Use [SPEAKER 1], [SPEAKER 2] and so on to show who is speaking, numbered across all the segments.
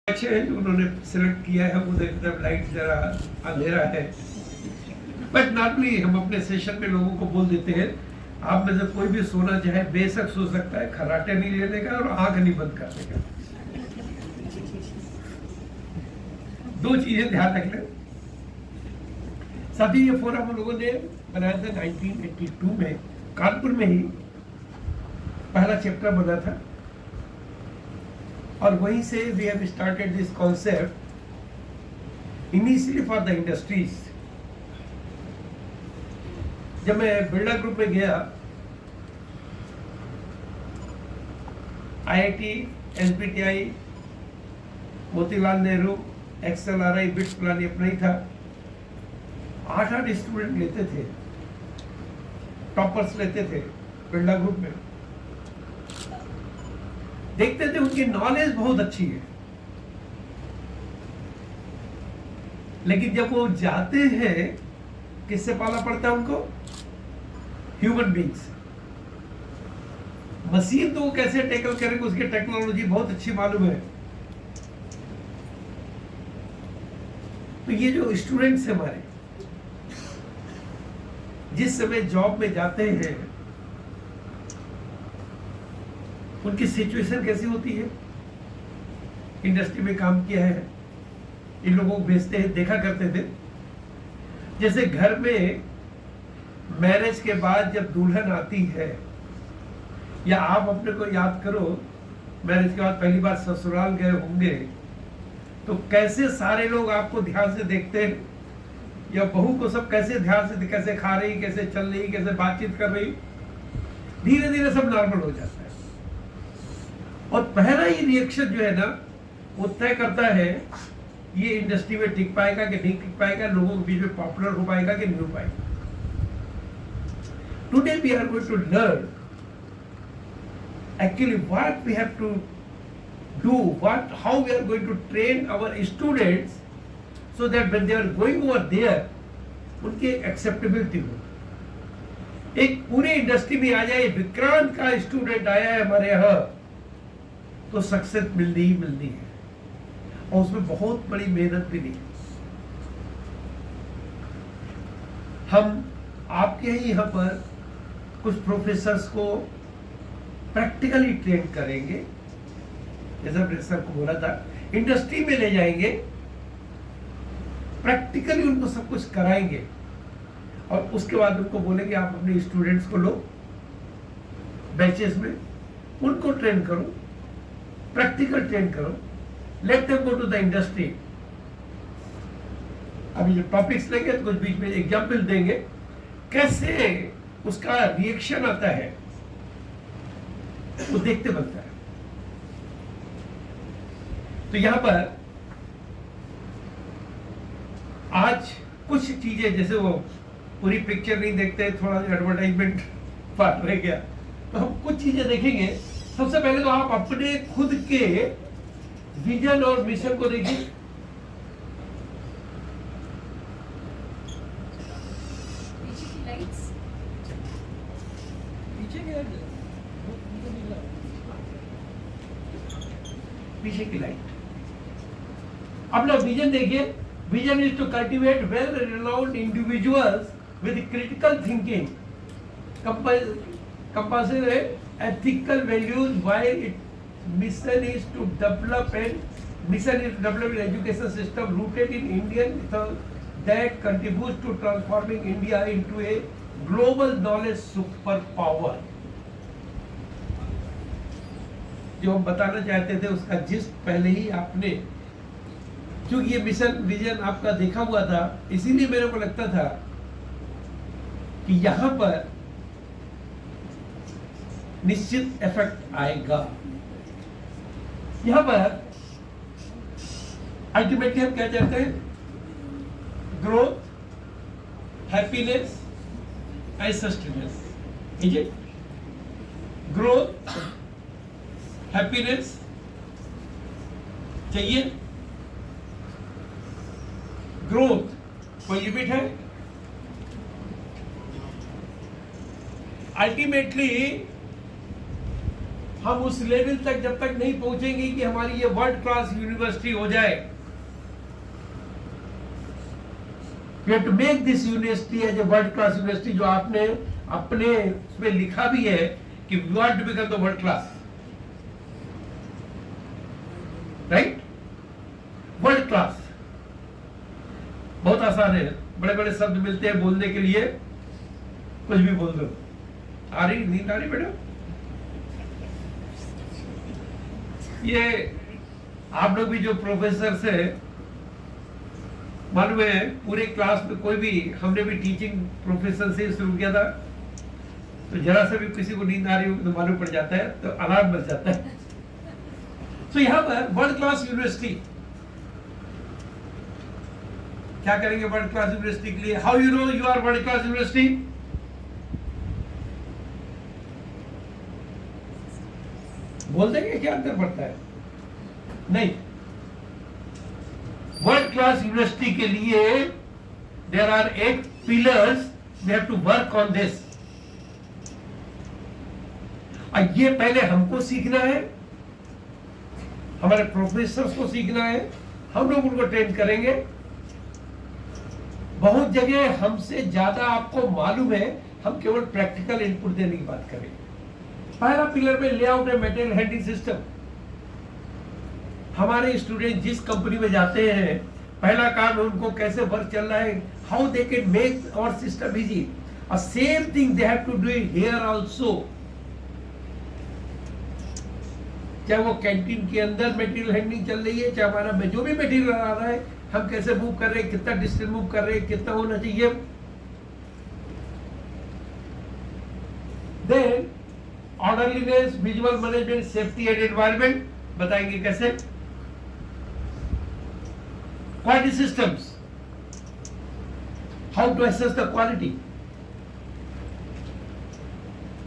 [SPEAKER 1] अच्छे हैं जो उन्होंने सिलेक्ट किया है, वो देखते हैं लाइट जरा अंधेरा है। बट नॉर्मली हम अपने सेशन में लोगों को बोल देते हैं, आप में से कोई भी सोना चाहे बेशक सो सकता है, खर्राटे नहीं लेने का और आंख नहीं बंद करने का। दो चीजें ध्यान रख लें। साथ ही ये फोरम हम लोगों ने बनाया था 1982 में, कानपुर में ही पहला चैप्टर बना था और वहीं से we have started this concept initially for the industries. जब मैं बिरला ग्रुप में गया, IIT, SBTI, Motilal Nehru, XLRI, BITS plan अपना ही था। 8-8 स्टूडेंट लेते थे, टॉपर्स लेते थे बिरला ग्रुप में। देखते थे उनकी नॉलेज बहुत अच्छी है, लेकिन जब वो जाते हैं किससे पाला पड़ता है उनको? Human beings. मशीन तो वो कैसे टैकल करेंगे, उसकी टेक्नोलॉजी बहुत अच्छी मालूम है। तो ये जो स्टूडेंट्स हैं हमारे, जिस समय जॉब में जाते हैं उनकी सिचुएशन कैसी होती है? इंडस्ट्री में काम किया है, इन लोगों को भेजते हैं, देखा करते थे। जैसे घर में मैरिज के बाद जब दुल्हन आती है, या आप अपने को याद करो, मैरिज के बाद पहली बार ससुराल गए होंगे तो कैसे सारे लोग आपको ध्यान से देखते हैं, या बहू को सब कैसे ध्यान से, कैसे खा रही, कैसे चल रही, कैसे बातचीत कर रही। धीरे धीरे सब नॉर्मल हो जाता है और पहला ही रिएक्शन जो है ना, वो तय करता है ये इंडस्ट्री में टिक पाएगा कि नहीं टिक पाएगा, लोगों के बीच में पॉपुलर हो पाएगा कि नहीं हो पाएगा। Today we are going to learn actually what we have to do, what how we are going to train our students so that when they are going over there उनकी एक्सेप्टेबिलिटी हो। एक पूरे इंडस्ट्री में आ जाए, विक्रांत का student आया है हमारे यहाँ, तो सक्सेस मिलनी ही मिलनी है, और उसमें बहुत बड़ी मेहनत भी नहीं। हम आपके ही यहाँ पर कुछ प्रोफेसर्स को प्रैक्टिकली ट्रेन करेंगे, जैसा प्रोफेसर को बोला था, इंडस्ट्री में ले जाएंगे, प्रैक्टिकली उनको सब कुछ कराएंगे और उसके बाद उनको बोलेंगे आप अपने स्टूडेंट्स को लो बैचेस में, उनको ट्रेन करो, प्रैक्टिकल ट्रेन करो, let them go to the industry. अभी जो टॉपिक्स लेंगे तो कुछ बीच में एग्जाम्पल देंगे, कैसे उसका रिएक्शन आता है वो देखते बनता है। तो यहां पर आज कुछ चीजें, जैसे वो पूरी पिक्चर नहीं देखते, थोड़ा एडवर्टाइजमेंट पार्ट रह गया, तो हम कुछ चीजें देखेंगे। सबसे पहले तो आप अपने खुद के विजन और मिशन को देखिए। पीछे की लाइट। अपना विजन देखिए। Vision is to cultivate well renowned individuals with critical thinking, compassionate ethical values, while its mission is to develop an education system rooted in Indian that contributes to transforming India into a global knowledge superpower। जो हम बताना चाहते थे उसका gist पहले ही आपने, क्योंकि ये मिशन विजन आपका देखा हुआ था, इसीलिए मेरे को लगता था कि यहां पर निश्चित इफेक्ट आएगा। यहां पर अल्टीमेटली हम क्या चाहते हैं? Growth, happiness and sustenance. Is it? Growth, happiness चाहिए। ग्रोथ कोई लिमिट है? अल्टीमेटली हम उस लेवल तक जब तक नहीं पहुंचेंगे कि हमारी ये वर्ल्ड क्लास यूनिवर्सिटी हो जाए। We have to make this university as a world class university, जो आपने अपने उसमें लिखा भी है कि we want to become the world class, right? World class बहुत आसान है, बड़े बड़े शब्द मिलते हैं बोलने के लिए, कुछ भी बोल दो। आ रही नींद आ रही बेटा? ये आप लोग भी जो प्रोफेसर है, मालूम है पूरे क्लास में कोई भी, हमने भी टीचिंग प्रोफेशन से शुरू किया था, तो जरा से भी किसी को नींद आ रही हो तो मालूम पड़ जाता है, तो अलार्म बज जाता है। तो यहाँ पर वर्ल्ड क्लास यूनिवर्सिटी क्या करेंगे वर्ल्ड क्लास यूनिवर्सिटी के लिए? How you know you are world class university? बोल देंगे क्या अंतर पड़ता है? नहीं, वर्ल्ड क्लास यूनिवर्सिटी के लिए there are 8 pillars, we have to work on this. और ये पहले हमको सीखना है, हमारे प्रोफेसर्स को सीखना है, हम लोग उनको ट्रेन करेंगे। बहुत जगह हमसे ज्यादा आपको मालूम है, हम केवल प्रैक्टिकल इनपुट देने की बात करेंगे। पहला पिलर में लेआउट है मटेरियल हैंडलिंग सिस्टम। हमारे स्टूडेंट जिस कंपनी में जाते हैं, पहला काम है उनको कैसे वर्क चल रहा है, how they can make our system easy. और same thing they have to do here also. चाहे वो कैंटीन के अंदर मटेरियल हैंडलिंग चल रही है, चाहे हमारा जो भी मटेरियल आ रहा है, हम कैसे मूव कर रहे हैं, कितना डिस्टेंस मूव कर रहे हैं, कितना होना चाहिए। Then orderliness, visual management, safety and environment बताएंगे कैसे। Quality systems, how to assess the quality.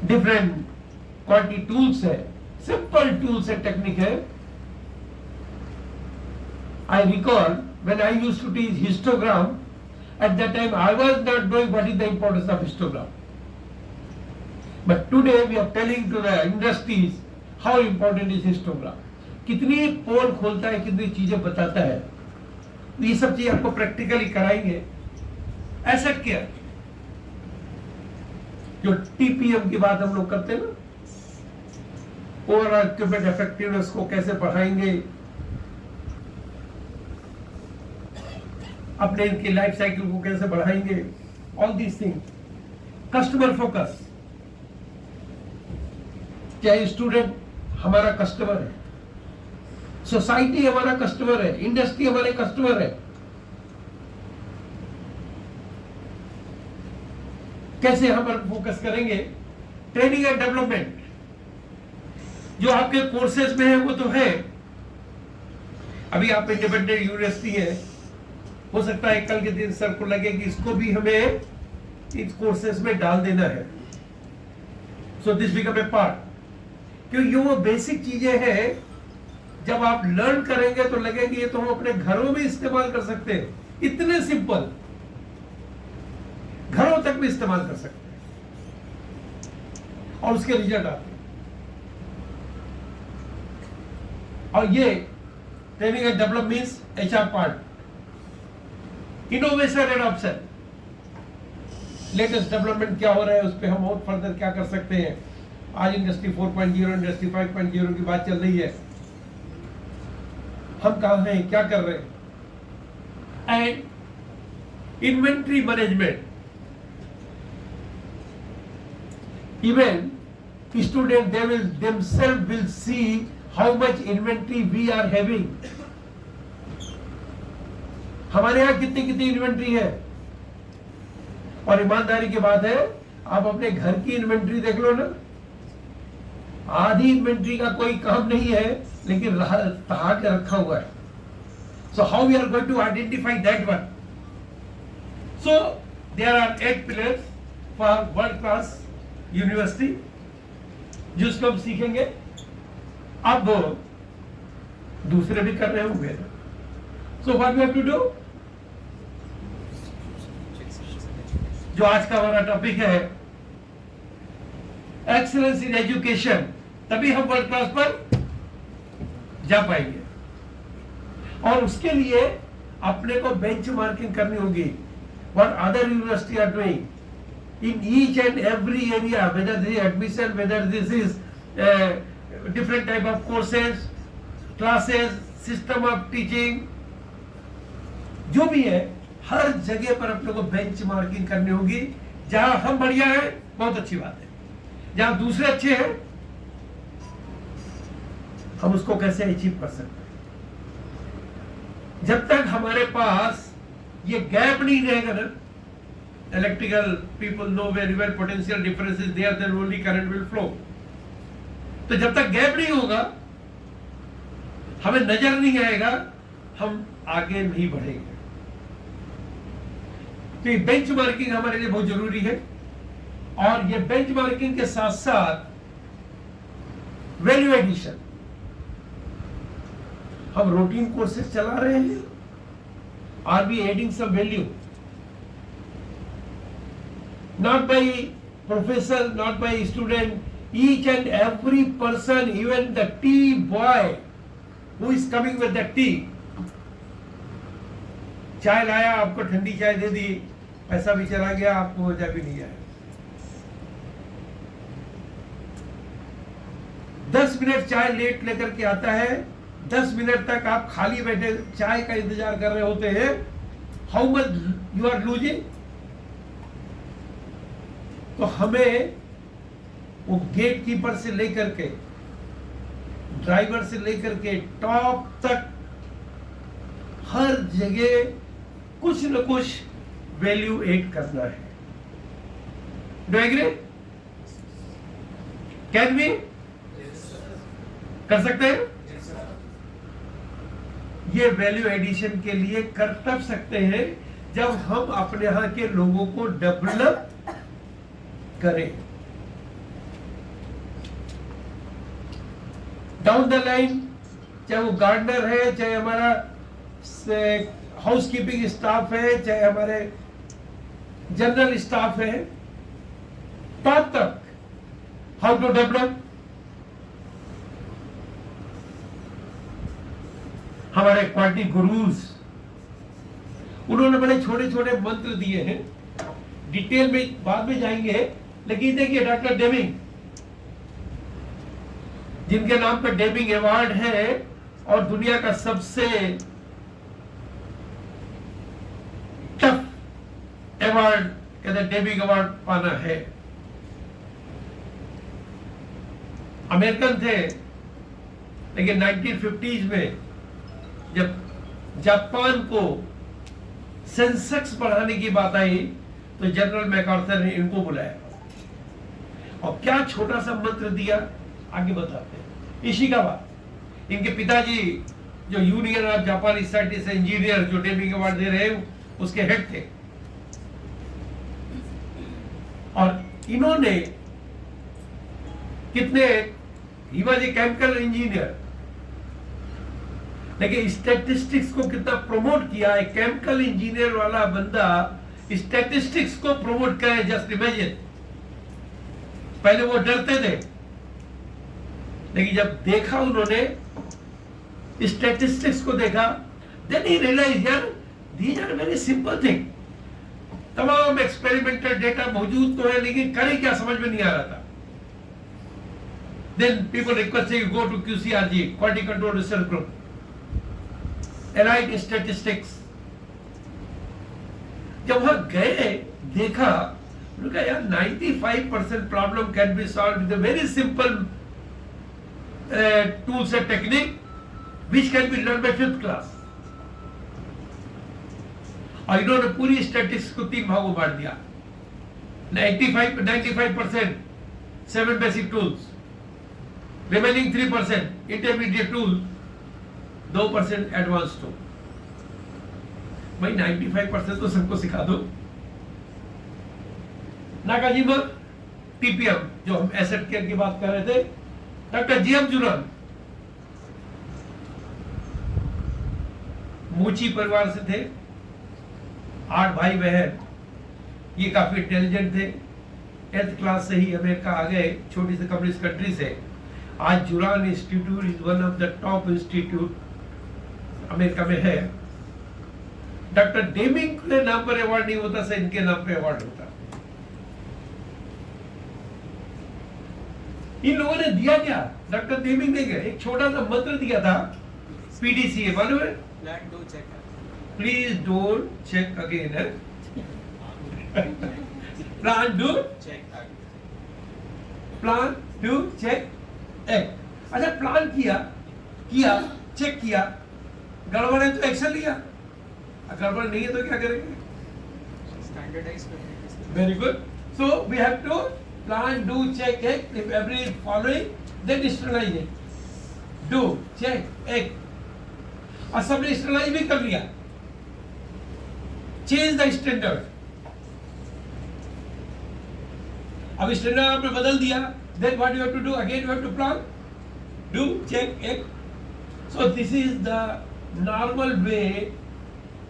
[SPEAKER 1] Different quality tools है, सिंपल टूल्स एंड टेक्निक है। I recall when I used to teach histogram, at that time I was not knowing what is the importance of histogram. But today we are telling to the industries how important is histogram. कितनी पोल खोलता है, कितनी चीजें बताता है। ये सब चीजें आपको प्रैक्टिकली कराएंगे। एसेट केयर, जो टीपीएम की बात हम लोग करते हैं ना, ओवरऑल इक्विपमेंट इफेक्टिवनेस को कैसे बढ़ाएंगे, अपने इनके लाइफ साइकिल को कैसे बढ़ाएंगे, all these thing. Customer focus, चाहे स्टूडेंट हमारा कस्टमर है, सोसाइटी हमारा कस्टमर है, इंडस्ट्री हमारे कस्टमर है, कैसे हम फोकस करेंगे। ट्रेनिंग एंड डेवलपमेंट, जो आपके कोर्सेज में है वो तो है। अभी आप इंडिपेंडेंट यूनिवर्सिटी है, हो सकता है कल के दिन सर को लगे कि इसको भी हमें इन कोर्सेज में डाल देना है। So this become a part, क्योंकि वो बेसिक चीजें हैं, जब आप लर्न करेंगे तो लगेगी ये तो हम अपने घरों में इस्तेमाल कर सकते हैं। इतने सिंपल, घरों तक भी इस्तेमाल कर सकते हैं और उसके रिजल्ट आते हैं। और ये training and develop means HR part. Innovation and option, latest development क्या हो रहा है, उस पर हम और फर्दर क्या कर सकते हैं। आज इंडस्ट्री 4.0, इंडस्ट्री 5.0 की बात चल रही है, हम कहाँ हैं, क्या कर रहे हैं। And inventory management, even student they will themselves will see how much inventory we are having। हमारे यहाँ कितनी कितनी इन्वेंट्री है। और ईमानदारी की बात है, आप अपने घर की इन्वेंट्री देख लो ना, आधी इन्वेंट्री का कोई काम नहीं है, लेकिन तहा के रखा हुआ है। So how we are going to identify that one. So there are 8 pillars for world class university, जिसको हम सीखेंगे। अब दूसरे भी कर रहे होंगे। So what we have to do, जो आज का हमारा टॉपिक है, एक्सीलेंस इन एजुकेशन तभी हम वर्ल्ड क्लास पर जा पाएंगे। और उसके लिए अपने को बेंचमार्किंग करनी होगी, what other university are doing in each and every area, whether this admission, whether this is different type of courses, classes, system of teaching, जो भी है हर जगह पर अपने को बेंचमार्किंग करनी होगी। जहां हम बढ़िया हैं बहुत अच्छी बात है, जहां दूसरे अच्छे हैं हम उसको कैसे अचीव कर सकते हैं। जब तक हमारे पास ये गैप नहीं रहेगा ना, electrical people no very well potential difference is there, then only current will flow. तो जब तक गैप नहीं होगा, हमें नजर नहीं आएगा, हम आगे नहीं बढ़ेंगे। तो ये बेंचमार्किंग हमारे लिए बहुत जरूरी है। और ये बेंचमार्किंग के साथ साथ वैल्यू एडिशन, हम रूटीन कोर्सेज चला रहे हैं, are we adding some value, not by professor, not by student, each and every person, even the tea boy who is coming with the tea, चाय लाया, आपको ठंडी चाय दे दी, पैसा भी चला गया, आपको मजा भी नहीं आया। 10 मिनट चाय लेट लेकर के आता है, 10 मिनट तक आप खाली बैठे चाय का इंतजार कर रहे होते हैं, how much you are losing. तो हमें वो गेट कीपर से लेकर के, ड्राइवर से लेकर के टॉप तक हर जगह कुछ न कुछ वैल्यू ऐड करना है। Do agree? कैन वी कर सकते हैं? ये वैल्यू एडिशन के लिए कर तब सकते हैं जब हम अपने यहां के लोगों को डेवलप करें। डाउन द लाइन, चाहे वो गार्डनर है, चाहे हमारा हाउसकीपिंग स्टाफ है, चाहे हमारे जनरल स्टाफ है, तब तक हाउ टू डेवलप। हमारे क्वालिटी गुरुज, उन्होंने बड़े छोटे छोटे मंत्र दिए हैं, डिटेल में बाद में जाएंगे। लेकिन देखिए डॉक्टर डेमिंग, जिनके नाम पे डेमिंग अवार्ड है और दुनिया का सबसे टफ अवार्ड कहते डेमिंग अवार्ड पाना है। अमेरिकन थे, लेकिन 1950s में जब जापान को सेंसेक्स बढ़ाने की बात आई तो जनरल मैकार्थर ने इनको बुलाया और क्या छोटा सा मंत्र दिया, आगे बताते हैं। इशिकावा, इनके पिताजी जो यूनियन ऑफ जापानी साइंटिस्ट इंजीनियर जो डेमिंग अवार्ड दे रहे हैं उसके हेड थे, और इन्होंने कितने, he was a chemical engineer, लेकिन स्टैटिस्टिक्स को कितना प्रमोट किया। एक केमिकल इंजीनियर वाला बंदा स्टैटिस्टिक्स को प्रमोट करे, जस्ट इमेजिन। पहले वो डरते थे, लेकिन जब देखा उन्होंने स्टैटिस्टिक्स को देखा, देन ही रियलाइज यार these are very simple thing. तमाम एक्सपेरिमेंटल डेटा मौजूद तो है, लेकिन करे क्या समझ में नहीं आ रहा था। Then people request you go to QCRG, quality control research group, allied statistics. जब वहां गए, देखा, उन्होंने कहा यार 95% problem can be solve with a very simple tools and technique which can be learn by 5th class. और इन्होंने पूरी स्टैटिस्टिक्स को 3 भागों बांट दिया। 95% 7 basic tools, remaining 3% intermediate tool, 2% advance tool. भाई 95% तो सबको सिखा दो। नाकाजिमा TPM, जो हम एसेट केयर की बात कर रहे थे, डॉक्टर GM जुरान मूची परिवार से थे, 8 भाई बहन। ये काफी इंटेलिजेंट थे, 8th क्लास से ही अमेरिका आ गए, छोटी सी कम्युनिस्ट कंट्री से, आज Juran institute is one of the top institute America में है। डॉक्टर डेमिंग के नाम पर अवार्ड नहीं होता, से इनके नाम पे अवार्ड होता। इन लोगों ने दिया क्या? डॉक्टर डेमिंग ने क्या एक छोटा सा मंत्र दिया था, पीडीसीए मालूम है? प्लीज डोंट चेक अगेन है, प्लान डू चेक एक। अच्छा प्लान किया चेक किया, गड़बड़ है तो एक्शन लिया, गड़बड़ नहीं है तो क्या करेंगे? स्टैंडर्डाइज करेंगे। Very good. So we have to plan do check act, if every following then standardize it, do check act, और सबने स्टैंडर्डाइज भी कर लिया। चेंज द स्टैंडर्ड, अब स्टैंडर्ड आपने बदल दिया, then what you have to do? Again you have to plan, do, check, act. So this is the normal way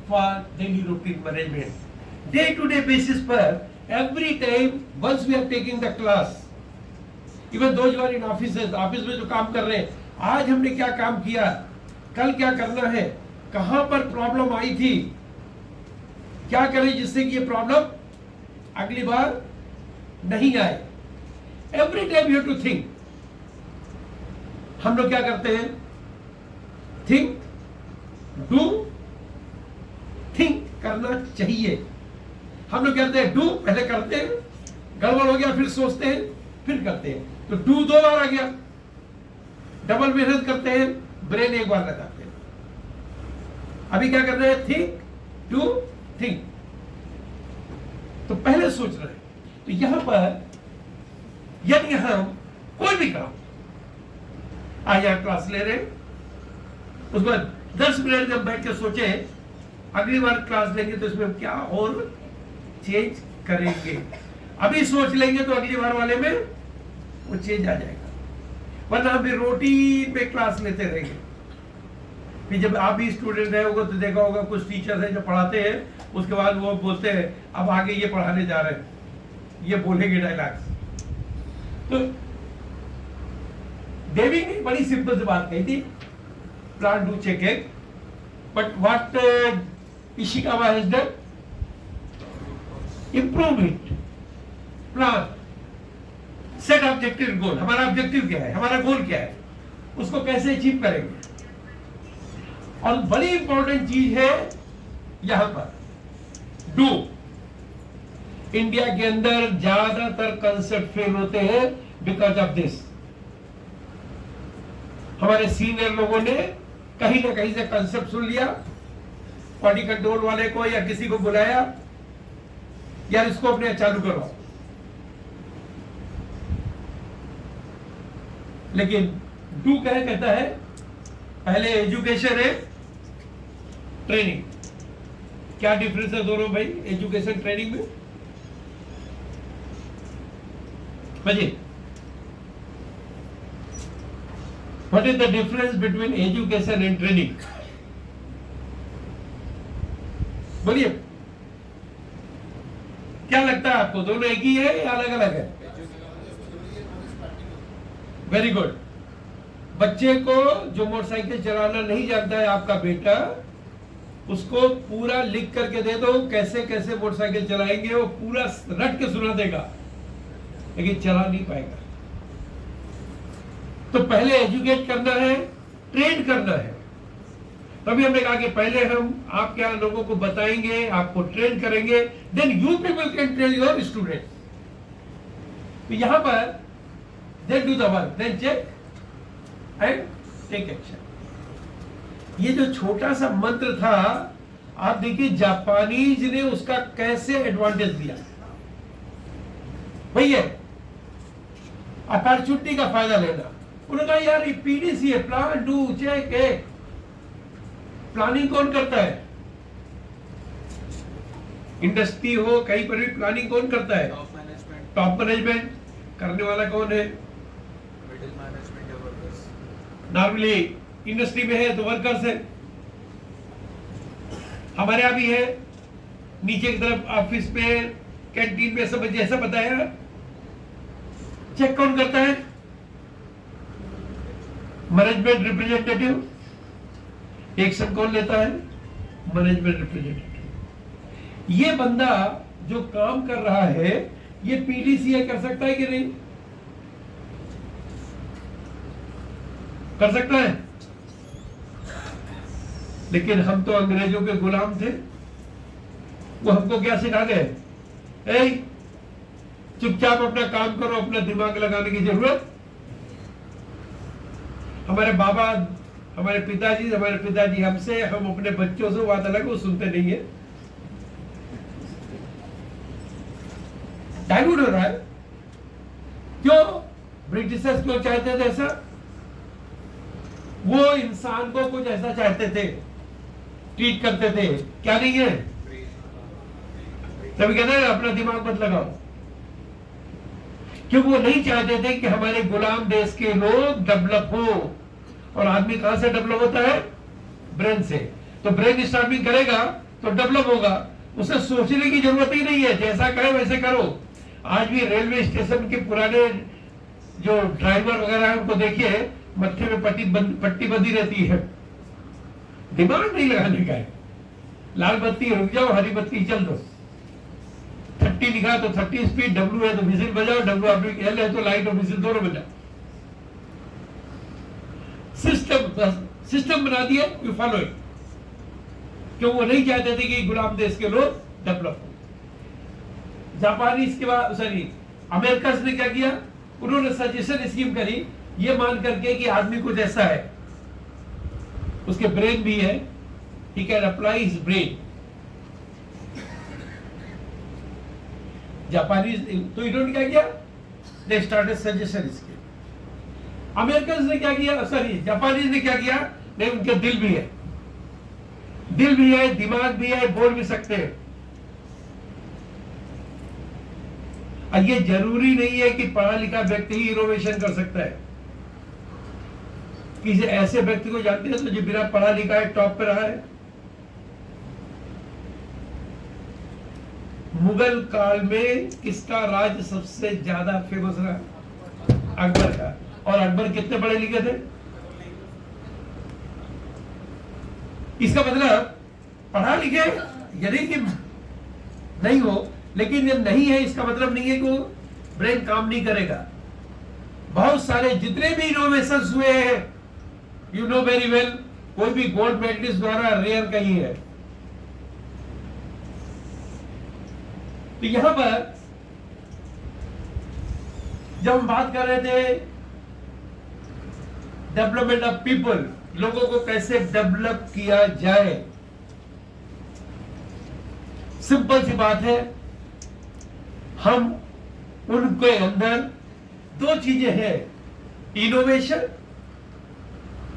[SPEAKER 1] for daily routine management. Day to day basis पर every time once we are taking the class, even those who are in offices, office में जो काम कर रहे हैं, आज हमने क्या काम किया, कल क्या करना है, कहां पर प्रॉब्लम आई थी, क्या करें जिससे कि ये प्रॉब्लम अगली बार नहीं आए। Every time you have to think. हम लोग क्या करते हैं? थिंक, डू, थिंक करना चाहिए। हम लोग कहते हैं डू, पहले करते हैं, गड़बड़ हो गया, फिर सोचते हैं, फिर करते हैं। तो डू 2 बार आ गया, डबल मेहनत करते हैं, ब्रेन 1 बार लगाते हैं। अभी क्या कर रहे हैं? Think, do, think. तो पहले सोच रहे हैं। तो यहां पर यदि हम कोई भी काम आज यहां क्लास ले रहे, उसके बाद 10 मिनट जब बैठ के सोचे अगली बार क्लास लेंगे तो इसमें क्या और चेंज करेंगे, अभी सोच लेंगे तो अगली बार वाले में वो चेंज आ जाएगा। वरना हम भी रूटीन पे क्लास लेते रहेंगे। फिर जब आप भी स्टूडेंट रहे होगा तो देखा होगा कुछ टीचर्स हैं जो पढ़ाते हैं, उसके बाद वो बोलते हैं अब आगे ये पढ़ाने जा रहे हैं, ये बोलेंगे डायलॉग्स। तो डेविड ने बड़ी सिंपल सी बात कही थी, plan do check act, but what Ishikawa has done, improve it, plan, set objective goal. हमारा ऑब्जेक्टिव क्या है, हमारा गोल क्या है, उसको कैसे अचीव करेंगे। और बड़ी इंपॉर्टेंट चीज है यहां पर डू। इंडिया के अंदर ज्यादातर कंसेप्ट फेल होते हैं बिकॉज ऑफ दिस। हमारे सीनियर लोगों ने कहीं ना कहीं से कंसेप्ट सुन लिया, बॉडी कंट्रोल वाले को या किसी को बुलाया, यार इसको अपने चालू करो, लेकिन डू क्या कहता है, पहले एजुकेशन है, ट्रेनिंग। क्या डिफरेंस है दोनों भाई, एजुकेशन ट्रेनिंग में? Majid, what is the difference between education and training? बोलिए, क्या लगता है आपको, दोनों एक ही है या अलग अलग है? Very good. बच्चे को जो मोटरसाइकिल चलाना नहीं जानता है आपका बेटा, उसको पूरा लिख करके दे दो कैसे कैसे मोटरसाइकिल चलाएंगे, वो पूरा रट के सुना देगा, लेकिन चला नहीं पाएगा। तो पहले एजुकेट करना है, ट्रेन करना है। तभी हमने कहा कि पहले हम आपके यहाँ लोगों को बताएंगे, आपको ट्रेन करेंगे, then you people can train your student. तो यहां पर then do the work, then check and take action. ये जो छोटा सा मंत्र था, आप देखिए जापानीज ने उसका कैसे एडवांटेज दिया। भैया अपॉर्चुनिटी का फायदा लेना। उन्होंने कहा यार ये पीडीसी है, प्लान डू चेक एक। प्लानिंग कौन करता है? इंडस्ट्री हो कहीं पर भी प्लानिंग कौन करता है? Top management. करने वाला कौन है? मिडिल मैनेजमेंट या वर्कर्स। नॉर्मली इंडस्ट्री में है तो वर्कर्स है, हमारे यहाँ भी है, नीचे की तरफ ऑफिस में, कैंटीन में, सब जैसा बताया। चेक कौन करता है? मैनेजमेंट रिप्रेजेंटेटिव, एक्शन कौन लेता है? Management representative. ये बंदा जो काम कर रहा है ये पीडीसीए कर सकता है कि नहीं? कर सकता है। लेकिन हम तो अंग्रेजों के गुलाम थे। वो हमको क्या सिखा गए? चुपचाप अपना काम करो, अपना दिमाग लगाने की जरूरत। हमारे बाबा, हमारे पिताजी हमसे, हम अपने बच्चों से बात अलग, वो सुनते नहीं है। डाइल्यूट हो रहा है। क्यों? ब्रिटिशर्स क्यों चाहते थे ऐसा? वो इंसान को कुछ ऐसा चाहते थे, ट्रीट करते थे। क्या नहीं है? तभी कहते हैं अपना दिमाग मत लगाओ। क्योंकि वो नहीं चाहते थे कि हमारे गुलाम देश के लोग डेवलप हो। और आदमी कहां से डेवलप होता है? ब्रेन से। तो ब्रेन स्टार्मिंग करेगा तो डेवलप होगा। उसे सोचने की जरूरत ही नहीं है, जैसा कहे वैसे करो। आज भी रेलवे स्टेशन के पुराने जो ड्राइवर वगैरह है उनको देखिए, मत्थे में पट्टी बंधी रहती है। दिमाग नहीं लगाने का है। लाल बत्ती रुक जाओ, हरी बत्ती चल दो। 30 लिखा तो 30 स्पीड, डब्ल्यू है तो विजिल बजाओ, WL है तो लाइट और विजिल दोनों बजाओ। सिस्टम बना दिया, यू फॉलो इट। क्यों? वो नहीं चाहते थे कि गुलाम देश के लोग डेवलप हो। जापानीज के बाद अमेरिका ने क्या किया? उन्होंने सजेशन स्कीम करी, ये मान करके कि आदमी कुछ ऐसा है, उसके ब्रेन भी है, he can apply his brain। Japanese तो इन्होंने क्या किया? they started suggestion scheme। American ने क्या किया? जापानीज ने क्या किया? नहीं, उनके दिल भी है, दिमाग भी है, बोल भी सकते हैं। और ये जरूरी नहीं है कि पढ़ा लिखा व्यक्ति ही इनोवेशन कर सकता है। किसी ऐसे व्यक्ति को जानते हैं तो जो बिना पढ़ा लिखा है टॉप पे रहा है। मुगल काल में किसका राज सबसे ज्यादा फेमस रहा? अकबर का। और अकबर कितने पढ़े लिखे थे? इसका मतलब पढ़ा लिखे यदि कि नहीं हो, लेकिन ये नहीं है इसका मतलब नहीं है कि वो ब्रेन काम नहीं करेगा। बहुत सारे जितने भी इनोवेशंस हुए हैं, यू नो वेरी वेल, कोई भी गोल्ड मेडलिस्ट द्वारा रेयर कहीं है। तो यहां पर जब हम बात कर रहे थे डेवलपमेंट ऑफ पीपल, लोगों को कैसे डेवलप किया जाए, सिंपल सी बात है, हम उनके अंदर दो चीजें हैं, इनोवेशन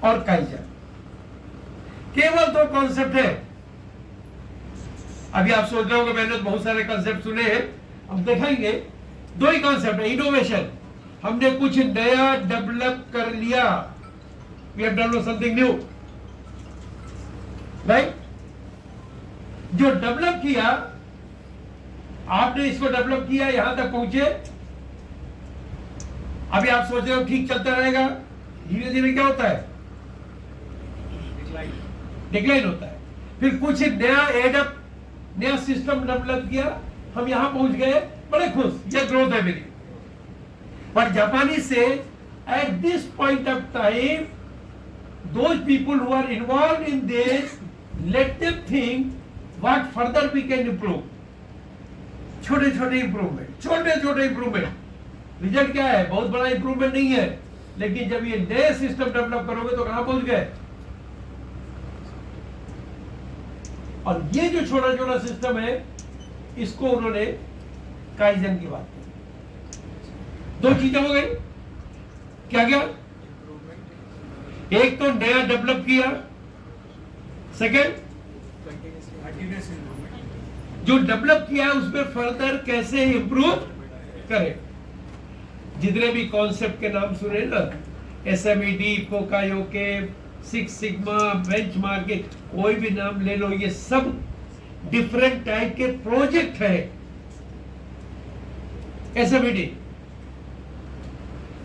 [SPEAKER 1] और काइजन। केवल दो कॉन्सेप्ट है। अभी आप सोच रहे हो कि मैंने तो बहुत सारे कॉन्सेप्ट सुने हैं, अब देखेंगे दो ही कॉन्सेप्ट है। इनोवेशन, हमने कुछ नया डेवलप कर लिया, we have developed something new, right. जो डेवलप किया, आपने इसको डेवलप किया, यहां तक पहुंचे। अभी आप सोच रहे हो ठीक चलता रहेगा, धीरे धीरे क्या होता है? डिक्लाइन होता है। फिर कुछ नया एडअप, नया सिस्टम डेवलप किया, हम यहां पहुंच गए, बड़े खुश, ये ग्रोथ है मेरी। पर जापानी से at this point of time, those people who are involved in this, let them think what further we can improve। छोटे छोटे इंप्रूवमेंट, रिजल्ट क्या है? बहुत बड़ा इंप्रूवमेंट नहीं है, लेकिन जब ये नए सिस्टम डेवलप करोगे तो कहां पहुंच गए? और ये जो छोटा छोटा सिस्टम है, इसको उन्होंने काइजन की बात की। दो चीजें हो गई, क्या क्या? एक तो नया डेवलप किया, सेकेंड जो डेवलप किया है उसमें फर्दर कैसे इंप्रूव करें। जितने भी कॉन्सेप्ट के नाम सुने ना, SMED, पोकायोके, सिक्स सिग्मा, बेंचमार्किंग, कोई भी नाम ले लो, ये सब डिफरेंट टाइप के प्रोजेक्ट है। SMED,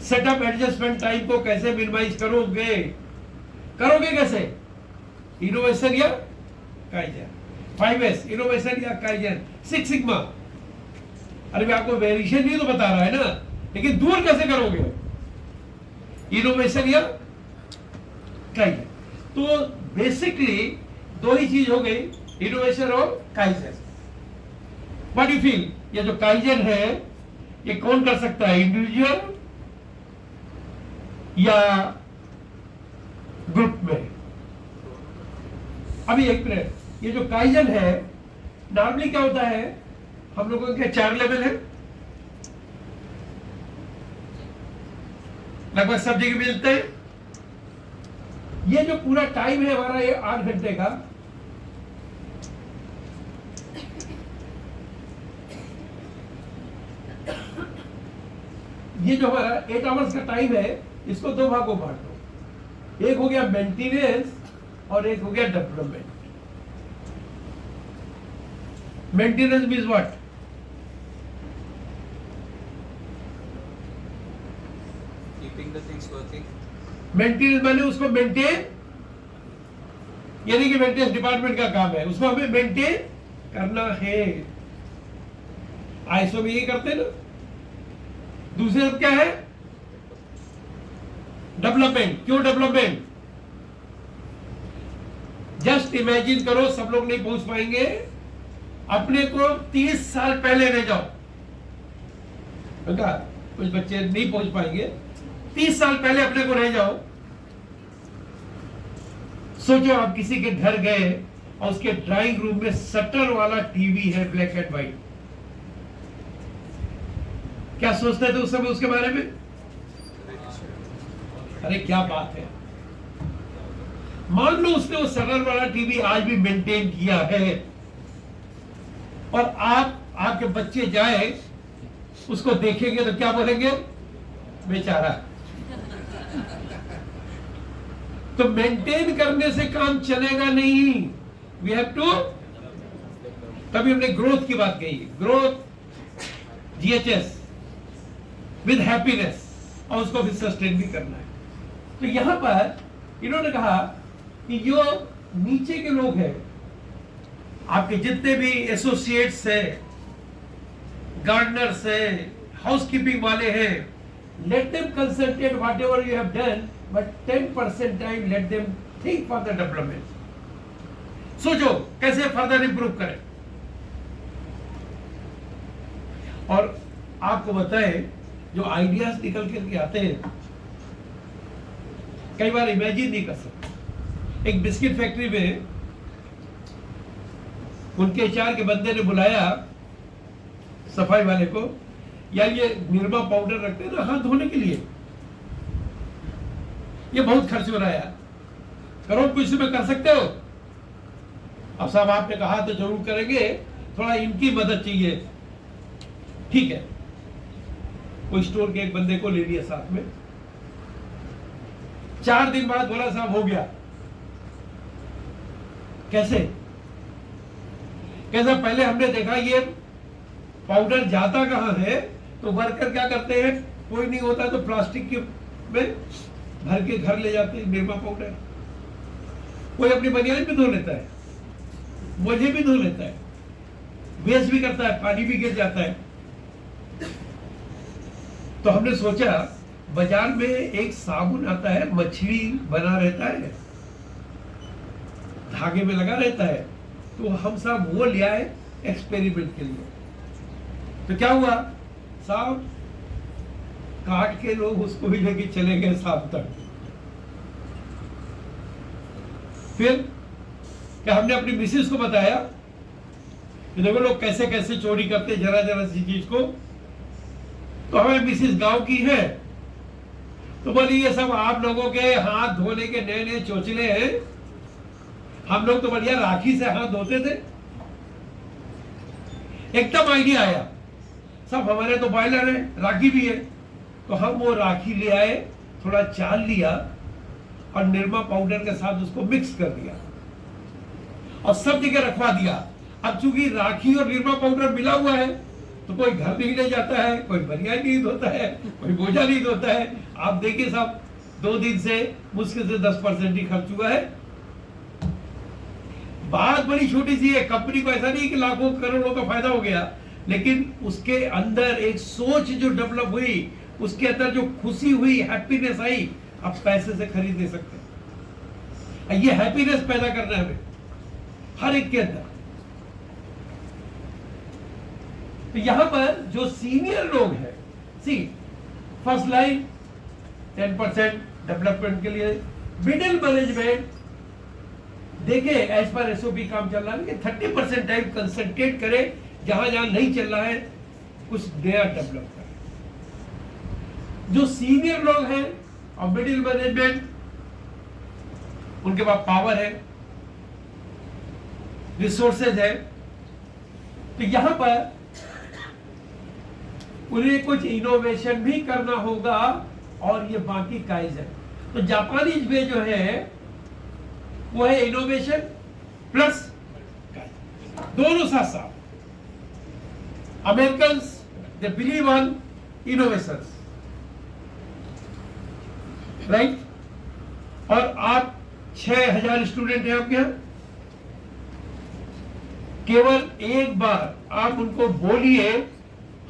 [SPEAKER 1] सेटअप एडजस्टमेंट टाइम को कैसे मिनिमाइज करोगे? करोगे कैसे? इनोवेशन या काइजन, 5S इनोवेशन या काइजन, 6 सिग्मा। अरे मैं आपको वेरिएशन ही तो बता रहा है ना, लेकिन दूर कैसे करोगे? इनोवेशन या काइजन। तो बेसिकली दो ही चीज हो गई, इनोवेशन और काइजन। व्हाट यू फील, ये जो काइजन है ये कौन कर सकता है, इंडिविजुअल या ग्रुप में? अभी एक मिनट, ये जो काइजन है नॉर्मली क्या होता है, हम लोगों के 4 लेवल है, लगभग सब जगह मिलते हैं। ये जो पूरा टाइम है हमारा, ये 8 घंटे का, ये जो हमारा 8 आवर्स का टाइम है, इसको 2 भागों में बांट दो। एक हो गया मेंटेनेंस और एक हो गया development. Maintenance means what?
[SPEAKER 2] Keeping the things working.
[SPEAKER 1] Maintenance माने उसको मेंटेन, यानी कि मेंटेनेंस डिपार्टमेंट का काम है, उसको हमें मेंटेन करना है। आईएसओ में ये करते हैं ना। दूसरे क्या है? डेवलपमेंट। क्यों डेवलपमेंट? जस्ट इमेजिन करो, सब लोग नहीं पहुंच पाएंगे, अपने को 30 साल पहले ले जाओ। कुछ बच्चे नहीं पहुंच पाएंगे, 30 साल पहले अपने को ले जाओ। सोचो आप किसी के घर गए और उसके ड्राइंग रूम में शटर वाला टीवी है, ब्लैक एंड व्हाइट। क्या सोचते थे उस समय उसके बारे में? अरे क्या बात है। मान लो उसने वो शटर वाला टीवी आज भी मेंटेन किया है, और आपके बच्चे जाए उसको देखेंगे तो क्या बोलेंगे? बेचारा। तो मेंटेन करने से काम चलेगा नहीं। वी हैव टू, तभी हमने ग्रोथ की बात कही, ग्रोथ GHS विद हैप्पीनेस, और उसको भी सस्टेन भी करना है। तो यहां पर इन्होंने कहा कि जो नीचे के लोग हैं, आपके जितने भी एसोसिएट्स हैं, गार्डनर्स हैं, हाउसकीपिंग वाले हैं, let them concentrate whatever you have done, but 10% time let them think for the development. सोचो कैसे फर्दर इंप्रूव करें। और आपको बताएं, जो आइडियाज निकल के आते हैं, कई बार इमेजिन नहीं कर सकते। एक बिस्किट फैक्ट्री में उनके HR के बंदे ने बुलाया सफाई वाले को, यार ये निरमा पाउडर रखते हैं ना हाथ धोने के लिए, ये बहुत खर्च हो रहा है यार, करो कुछ में कर सकते हो? अब साहब आपने कहा तो जरूर करेंगे, थोड़ा इनकी मदद चाहिए। ठीक है, कोई स्टोर के एक बंदे को ले लिया साथ में। 4 दिन बाद बोला साहब हो गया। कैसे? पहले हमने देखा ये पाउडर जाता कहां है, तो वर्कर क्या करते हैं, कोई नहीं होता तो प्लास्टिक के में भर के घर ले जाते हैं निरमा पाउडर। कोई अपनी बनियान भी धो लेता है, मुझे भी धो लेता है, वेस्ट भी करता है, पानी भी गिर जाता है। तो हमने सोचा बाजार में एक साबुन आता है, मछली बना रहता है, धागे में लगा रहता है, तो हम सब वो ले आए एक्सपेरिमेंट के लिए। तो क्या हुआ साहब, काट के लोग उसको भी लेके चले गए साहब तक। फिर क्या हमने अपनी मिसेस को बताया कि देखो लोग कैसे कैसे चोरी करते जरा जरा सी चीज को। तो हमें मिसेस गांव की है, तो बोली ये सब आप लोगों के हाथ धोने के नए नए चोचले हैं, हम लोग तो बढ़िया राखी से हाथ धोते थे। एकदम आइडिया आया, सब हमारे तो बॉयलर है, राखी भी है, तो हम वो राखी ले आए, थोड़ा चाल लिया और निरमा पाउडर के साथ उसको मिक्स कर दिया और सब जगह रखवा दिया। अब चूंकि राखी और निरमा पाउडर मिला हुआ है तो कोई घर नहीं ले जाता है, कोई बनियान नहीं धोता है, कोई बोझा नहीं धोता है। आप देखिए साहब, 2 दिन से मुश्किल से 10% ही खर्च हुआ है। बात बड़ी छोटी सी है, कंपनी को ऐसा नहीं कि लाखों करोड़ों का फायदा हो गया, लेकिन उसके अंदर एक सोच जो डेवलप हुई, उसके अंदर जो खुशी हुई, हैप्पीनेस आई, आप पैसे से खरीद नहीं सकते। ये हैप्पीनेस पैदा करना है हमें हर एक के अंदर। तो यहां पर जो सीनियर लोग हैं, सी फर्स्ट लाइन 10% डेवलपमेंट के लिए, मिडिल मैनेजमेंट देखे एज पर एसओपी काम चल रहा है कि 30% टाइम कंसंट्रेट करे, जहां जहां नहीं चल रहा है कुछ नया डेवलप करे। जो सीनियर लोग हैं और मिडिल मैनेजमेंट, उनके पास पावर है, रिसोर्सेज है, तो यहां पर उन्हें कुछ इनोवेशन भी करना होगा, और ये बाकी काइजन। तो जापानीज वे जो है वो है इनोवेशन प्लस दोनों साथ साथ। Americans they believe on innovation, right. और आप 6000 स्टूडेंट हैं आपके यहां, केवल एक बार आप उनको बोलिए,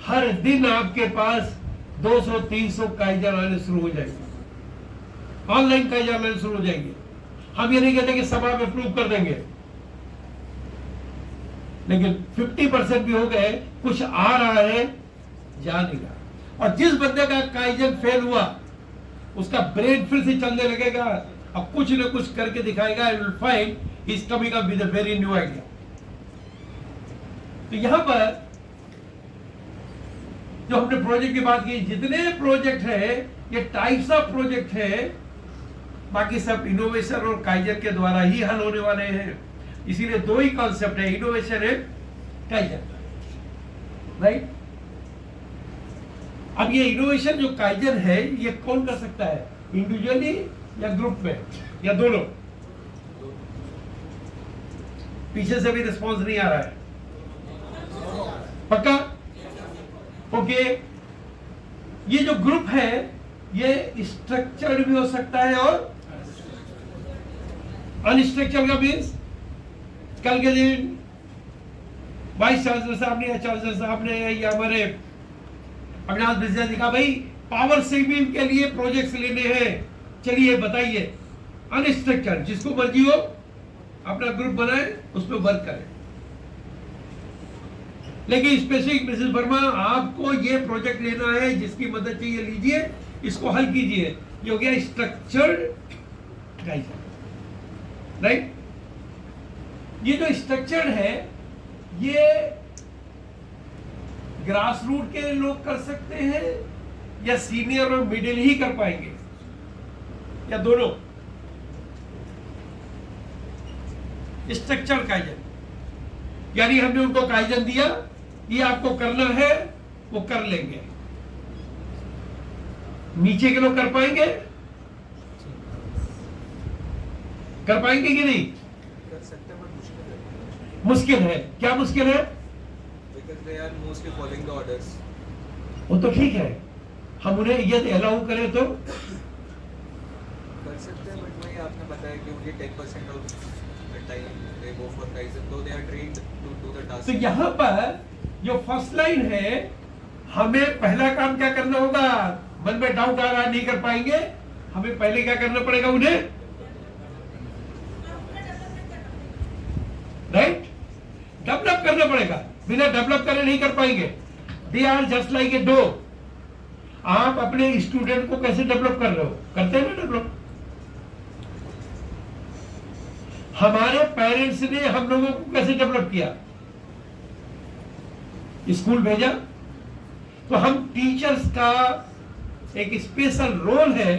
[SPEAKER 1] हर दिन आपके पास 200-300 काइजन आने शुरू हो जाएंगे, ऑनलाइन काइजन आने शुरू हो जाएंगे। हम ये नहीं कहते कि सब आप अप्रूव कर देंगे, लेकिन 50% भी हो गए, कुछ आ रहा है, जा नहीं रहा। और जिस बंदे का काइजन फेल हुआ, उसका ब्रेन फिर से चलने लगेगा और कुछ न कुछ करके दिखाएगा, and will find he is coming up with a very new idea. तो यहां पर जो हमने प्रोजेक्ट की बात की, जितने प्रोजेक्ट है ये टाइप्स ऑफ प्रोजेक्ट है, बाकी सब इनोवेशन और काइजन के द्वारा ही हल होने वाले हैं। इसीलिए 2 ही कॉन्सेप्ट है, इनोवेशन है, काइजन, राइट। अब ये इनोवेशन जो काइजन है, ये कौन कर सकता है, इंडिविजुअली या ग्रुप में या दोनों? पीछे से भी रिस्पॉन्स नहीं आ रहा है, पक्का? ओके। ये जो ग्रुप है ये स्ट्रक्चर्ड भी हो सकता है और अनस्ट्रक्चर्ड का मीन्स, कल के दिन वाइस चांसलर साहब ने या चांसलर साहब ने या हमारे अविनाश बिस्वा ने कहा, भाई पावर सेविंग के लिए प्रोजेक्ट्स लेने हैं, चलिए बताइए। अनस्ट्रक्चर्ड, जिसको मर्जी हो अपना ग्रुप बनाए, उसमें वर्क करें। लेकिन स्पेसिफिक मिसेस वर्मा, आपको ये प्रोजेक्ट लेना है, जिसकी मदद चाहिए लीजिए, इसको हल कीजिए। ये हो गया स्ट्रक्चर्ड काइजन, राइट। ये जो स्ट्रक्चर्ड है, ये ग्रास रूट के लोग कर सकते हैं या सीनियर और मिडिल ही कर पाएंगे, या दोनों? स्ट्रक्चर्ड काइजन यानी हमने उनको काइजन दिया, ये आपको करना है, वो कर लेंगे। नीचे के लोग कर पाएंगे? कर पाएंगे कि नहीं?
[SPEAKER 2] कर सकते हैं, बट
[SPEAKER 1] मुश्किल है। क्या मुश्किल है?
[SPEAKER 2] because they are mostly following the orders.
[SPEAKER 1] वो तो ठीक है, हम उन्हें यदि अलाउ करें तो
[SPEAKER 2] कर सकते हैं, बट वही आपने बताया कि उनकी 10% of the time they go for kaizen, though they are trained to do the task.
[SPEAKER 1] तो यहाँ पर जो फर्स्ट लाइन है, हमें पहला काम क्या करना होगा? मन में डाउट आ रहा है, नहीं कर पाएंगे, हमें पहले क्या करना पड़ेगा? उन्हें राइट डेवलप करना पड़ेगा। बिना डेवलप करे नहीं कर पाएंगे। They are just like a dough. आप अपने स्टूडेंट को कैसे डेवलप कर रहे हो? करते हैं ना डेवलप। हमारे पेरेंट्स ने हम लोगों को कैसे डेवलप किया? स्कूल भेजा। तो हम टीचर्स का एक स्पेशल रोल है,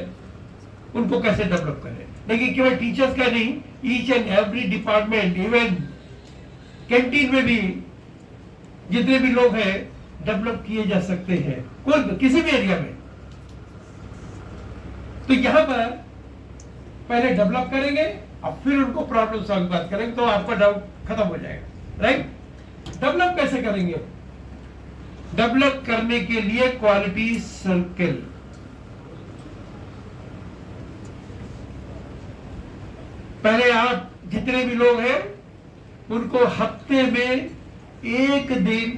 [SPEAKER 1] उनको कैसे डेवलप करें। लेकिन केवल टीचर्स का नहीं, each and every department, even canteen में भी जितने भी लोग हैं डेवलप किए जा सकते हैं, कोई किसी भी एरिया में। तो यहां पर पहले डेवलप करेंगे और फिर उनको प्रॉब्लम सॉल्व बात करेंगे, तो आपका डाउट खत्म हो जाएगा। राइट? डेवलप कैसे करेंगे? डेवलप करने के लिए क्वालिटी सर्किल। पहले आप जितने भी लोग हैं उनको हफ्ते में एक दिन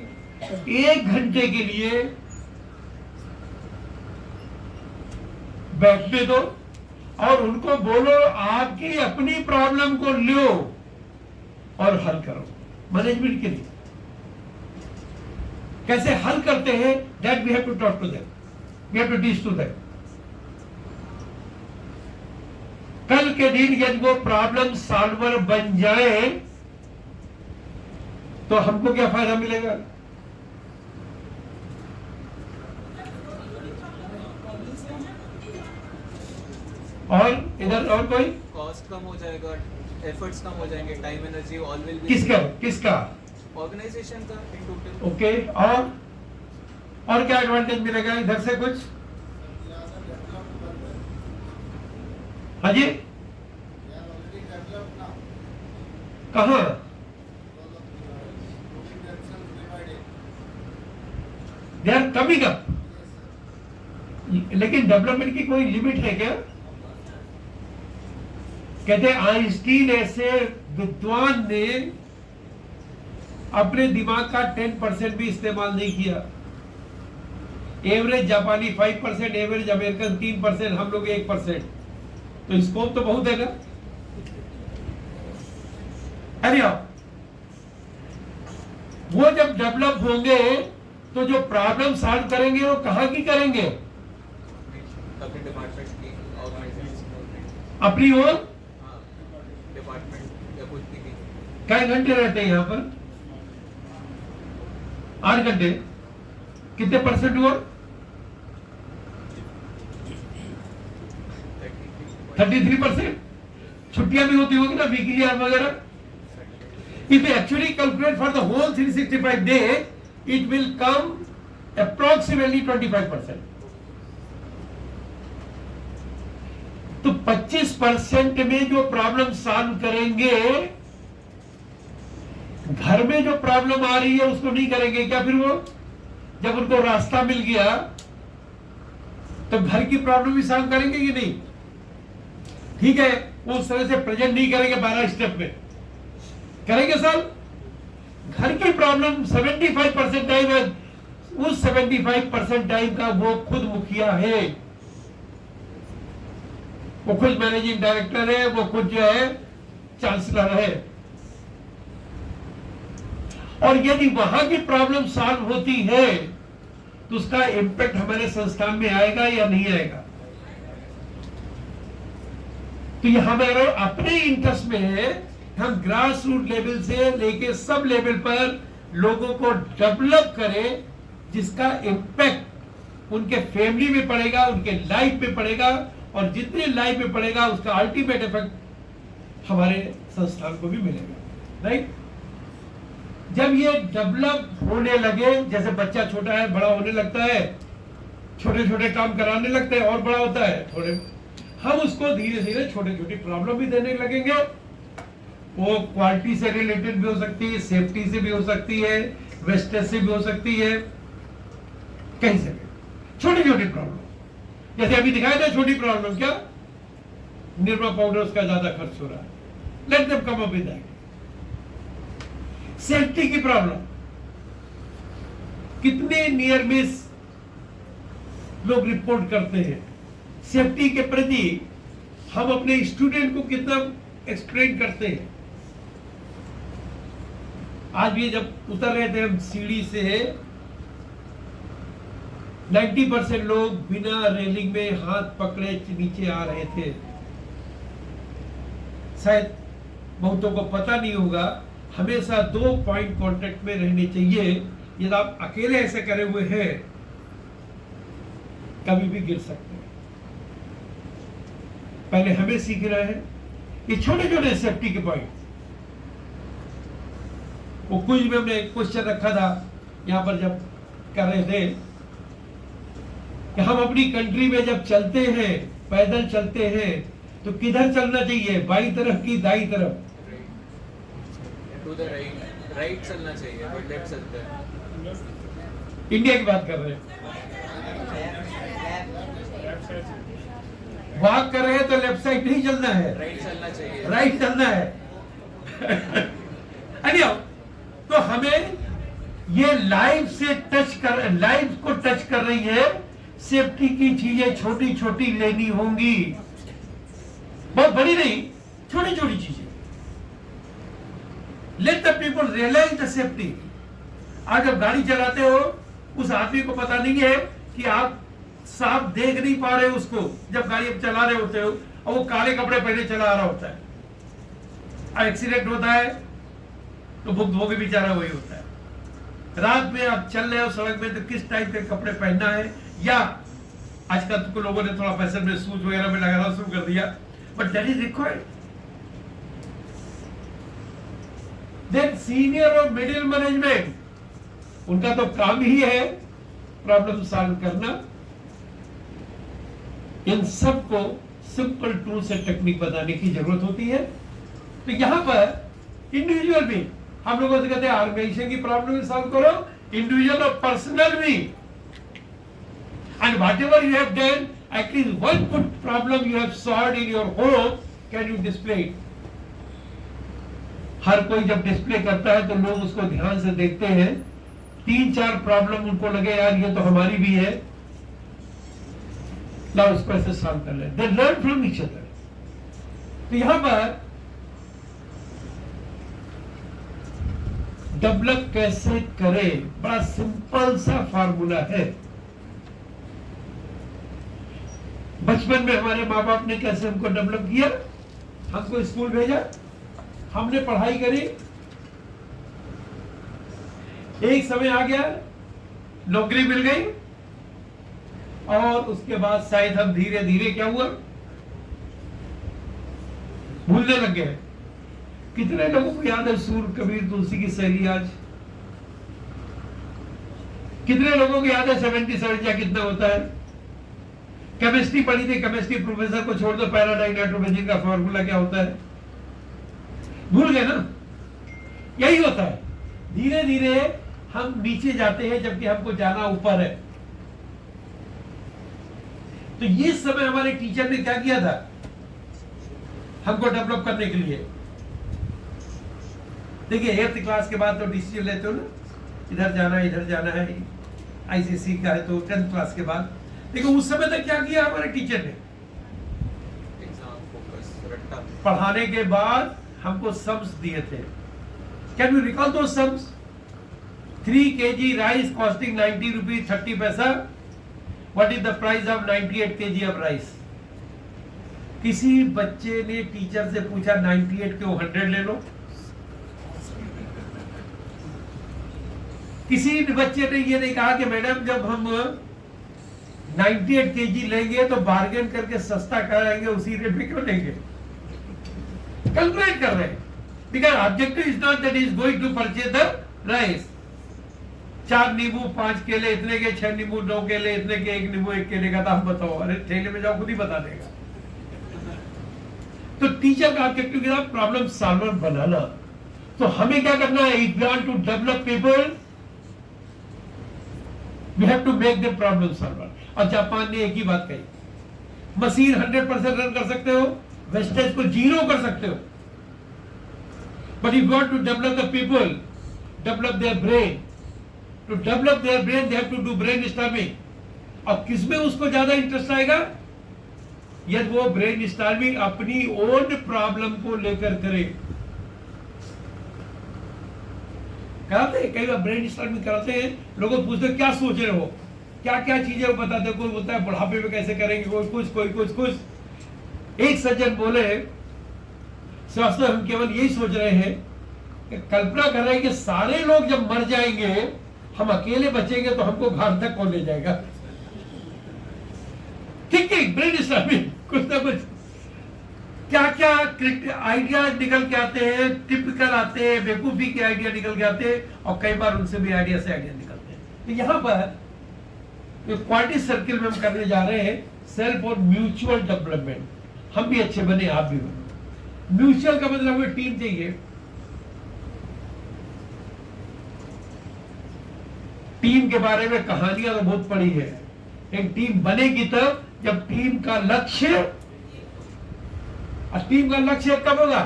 [SPEAKER 1] 1 घंटे के लिए बैठने दो और उनको बोलो आपकी अपनी प्रॉब्लम को लो और हल करो। मैनेजमेंट के लिए कैसे हल करते हैं, that we have to talk to them, we have to teach to them. कल के दिन यदि वो प्रॉब्लम सॉल्वर बन जाए तो हमको क्या फायदा मिलेगा? और इधर और कोई
[SPEAKER 2] कॉस्ट कम हो जाएगा, एफर्ट्स कम हो जाएंगे, time energy all will be
[SPEAKER 1] किसका
[SPEAKER 2] ऑर्गेनाइजेशन का इन टोटल।
[SPEAKER 1] ओके, और क्या एडवांटेज मिलेगा इधर से कुछ? हाँ जी, कहाँ? They are coming up. लेकिन डेवलपमेंट की कोई लिमिट है क्या? कहते आइंस्टीन ऐसे विद्वान ने अपने दिमाग का 10% भी इस्तेमाल नहीं किया। एवरेज जापानी 5%, एवरेज अमेरिकन 3%, हम लोग 1%। तो स्कोप तो बहुत है ना। अरे वो जब डेवलप होंगे तो जो प्रॉब्लम सॉल्व करेंगे वो कहाँ की करेंगे?
[SPEAKER 2] अपने डिपार्टमेंट की, ऑर्गेनाइजेशन
[SPEAKER 1] अपनी ओर।
[SPEAKER 2] डिपार्टमेंट या कुछ भी।
[SPEAKER 1] कई घंटे रहते हैं यहाँ पर? 8 घंटे। कितने परसेंट हुआ? 33%। छुट्टियां भी होती होगी ना, वीकली आवर वगैरह। If you actually calculate for the whole 365 day, it will come approximately 25%. तो 25% में जो प्रॉब्लम सॉल्व करेंगे, घर में जो प्रॉब्लम आ रही है उसको नहीं करेंगे क्या? फिर वो जब उनको रास्ता मिल गया तो घर की प्रॉब्लम भी सॉल्व करेंगे कि नहीं? ठीक है, उस तरह से प्रेजेंट नहीं करेंगे 12 स्टेप में, करेंगे सर। घर की प्रॉब्लम 75% टाइम है, उस 75% टाइम का वो खुद मुखिया है, वो खुद मैनेजिंग डायरेक्टर है, वो खुद जो है चांसलर है। और यदि वहां की प्रॉब्लम सॉल्व होती है तो उसका इंपैक्ट हमारे संस्थान में आएगा या नहीं आएगा? तो ये हमारे अपने इंटरेस्ट में है, हम ग्रास रूट लेवल से लेके सब लेवल पर लोगों को डेवलप करें जिसका इंपैक्ट उनके फैमिली में पड़ेगा, उनके लाइफ में पड़ेगा, और जितने लाइफ में पड़ेगा उसका अल्टीमेट इफेक्ट हमारे संस्थान को भी मिलेगा। राइट? जब ये डेवलप होने लगे, जैसे बच्चा छोटा है, बड़ा होने लगता है, छोटे छोटे काम कराने लगते हैं और बड़ा होता है थोड़े, हम उसको धीरे धीरे छोटे छोटी प्रॉब्लम भी देने लगेंगे। वो क्वालिटी से रिलेटेड भी हो सकती है, सेफ्टी से भी हो सकती है, वेस्टेज से भी हो सकती है, कहीं से भी छोटी छोटी प्रॉब्लम। जैसे अभी दिखाया था छोटी प्रॉब्लम, क्या निरमा पाउडर उसका ज्यादा खर्च हो रहा है, let them come up with that. Safety की प्रॉब्लम, कितने नियर मिस लोग रिपोर्ट करते हैं। सेफ्टी के प्रति हम अपने स्टूडेंट को कितना एक्सप्लेन करते हैं। आज भी जब उतर रहे थे हम सीढ़ी से, 90% लोग बिना रेलिंग में हाथ पकड़े नीचे आ रहे थे। शायद बहुतों को पता नहीं होगा, हमेशा 2 पॉइंट कांटेक्ट में रहने चाहिए। यदि आप अकेले ऐसे करे हुए हैं कभी भी गिर सकते हैं। पहले हमें सीखना है ये छोटे छोटे सेफ्टी के पॉइंट। वो कुछ में हमने क्वेश्चन रखा था यहां पर जब कर रहे थे कि हम अपनी कंट्री में जब चलते हैं, पैदल चलते हैं, तो किधर चलना चाहिए, बाई तरफ की दाई तरफ?
[SPEAKER 2] टू द राइट, राइट चलना चाहिए, बट लेफ्ट चलते हैं।
[SPEAKER 1] इंडिया की बात कर रहे हैं। वॉक कर रहे हैं तो लेफ्ट साइड नहीं चलना है,
[SPEAKER 2] राइट चलना चाहिए,
[SPEAKER 1] राइट चलना है। अनिया, तो हमें ये लाइफ को टच कर रही है। सेफ्टी की चीजें छोटी छोटी लेनी होंगी, बहुत बड़ी नहीं, छोटी छोटी चीजें। Let the people realize the safety. आज जब गाड़ी चलाते हो, उस आदमी को पता नहीं है कि आप साफ देख नहीं पा रहे उसको, जब गाड़ी आप चला रहे होते हो और वो काले कपड़े पहने चला रहा होता है, एक्सीडेंट होता है तो भुगतभोगी बेचारा वही होता है। रात में आप चल रहे हो सड़क में तो किस टाइप के कपड़े पहनना है, या आजकल तो लोगों ने थोड़ा फैशन में सूट वगैरह में लगाना शुरू कर दिया, but that is required. Then senior और मिडिल मैनेजमेंट, उनका तो काम ही है प्रॉब्लम सॉल्व करना। इन सब को सिंपल टूल से टेक्निक बताने की जरूरत होती है। तो यहां पर इंडिविजुअल भी, हम लोगों से कहते हैं ऑर्गेनाइजेशन की प्रॉब्लम सॉल्व करो, इंडिविजुअल और पर्सनल भी। And whatever you have done, at least one good problem you have solved in your home, can you display it. हर कोई जब डिस्प्ले करता है तो लोग उसको ध्यान से देखते हैं, 3-4 प्रॉब्लम उनको लगे यार ये तो हमारी भी है, ला उसको ऐसे सॉल्व कर ले। They learn from each other. तो यहां पर डेवलप कैसे करें, बड़ा सिंपल सा फार्मूला है। बचपन में हमारे माँ बाप ने कैसे हमको डेवलप किया, हमको स्कूल भेजा, हमने पढ़ाई करी, एक समय आ गया, नौकरी मिल गई, और उसके बाद शायद हम धीरे धीरे क्या हुआ, भूलने लग गए। कितने लोगों को याद है सूर कबीर तुलसी की शैली आज? कितने लोगों को याद है 77 या कितना होता है? केमिस्ट्री पढ़ी थी, केमिस्ट्री प्रोफेसर को छोड़ दो, पैराडाइनाइट्रोबेंजीन का फॉर्मूला क्या होता है भूल गए ना। यही होता है, धीरे धीरे हम नीचे जाते हैं जबकि हमको जाना ऊपर है। तो ये समय हमारे टीचर ने क्या किया था हमको डेवलप करने के लिए। देखिए 8th क्लास के बाद तो डिसीजन लेते हो ना, इधर जाना है, आईसीएसई का है तो 10th क्लास के बाद। देखो उस समय तक क्या किया हमारे टीचर ने,
[SPEAKER 2] एग्जाम फोकस, रट्टा।
[SPEAKER 1] पढ़ाने के बाद हमको सम्स दिए थे। कैन यू रिकॉल दो sums? 3 kg rice costing 90 rupees 30 पैसा। What is the price of 98 kg of rice? किसी बच्चे ने टीचर से पूछा 98 क्यों 100 ले लो? किसी बच्चे ने ये नहीं कहा कि मैडम जब हम 98 kg लेंगे तो बार्गेन करके सस्ता कराएंगे, उसी रेट में क्यों लेंगे? कैलकुलेट कर रहे हैं, because objective is not that is going to purchase the rice. 4 नींबू 5 केले इतने के, 6 नींबू 9 केले इतने के, 1 नींबू 1 केले का दाम बताओ। अरे ठेले में जाओ खुद ही बता देगा। तो टीचर का ऑब्जेक्टिव क्या? प्रॉब्लम सॉल्वर बनाना। तो हमें क्या करना है? If we want to develop people we have to make the problem solver. और जापान ने एक ही बात कही, मशीन 100% रन कर सकते हो, वेस्टेज को 0 कर सकते हो, but if you want to develop the people, develop their brain, to develop their brain they have to do brain storming. और किसमें उसको ज्यादा इंटरेस्ट आएगा? यदि वो ब्रेन स्टॉर्मिंग अपनी ओन प्रॉब्लम को लेकर करे। कराते हैं कई बार ब्रेन स्टॉर्मिंग कराते हैं, लोगों को पूछते क्या सोच रहे हो, क्या क्या चीजें वो बताते हैं। कोई बोलता है बुढ़ापे में कैसे करेंगे, कोई कुछ। एक सज्जन बोले शास्त्र हम केवल यही सोच रहे हैं कि कल्पना कर रहे हैं कि सारे लोग जब मर जाएंगे हम अकेले बचेंगे तो हमको घर तक कौन ले जाएगा। ठीक है, ब्रेन स्टॉर्मिंग कुछ ना कुछ क्या क्या आइडिया निकल के आते हैं, टिपिकल आते हैं, बेवकूफी के आइडिया निकल के आते हैं, और कई बार उनसे भी आइडिया से आइडिया निकलते हैं। तो यहां पर क्वालिटी सर्किल में हम करने जा रहे हैं सेल्फ और म्यूचुअल डेवलपमेंट। हम भी अच्छे बने, आप भी बने। म्यूचुअल का मतलब हमें टीम चाहिए। टीम के बारे में कहानियां तो बहुत पड़ी है। एक टीम बनेगी तब जब टीम का लक्ष्य कब होगा?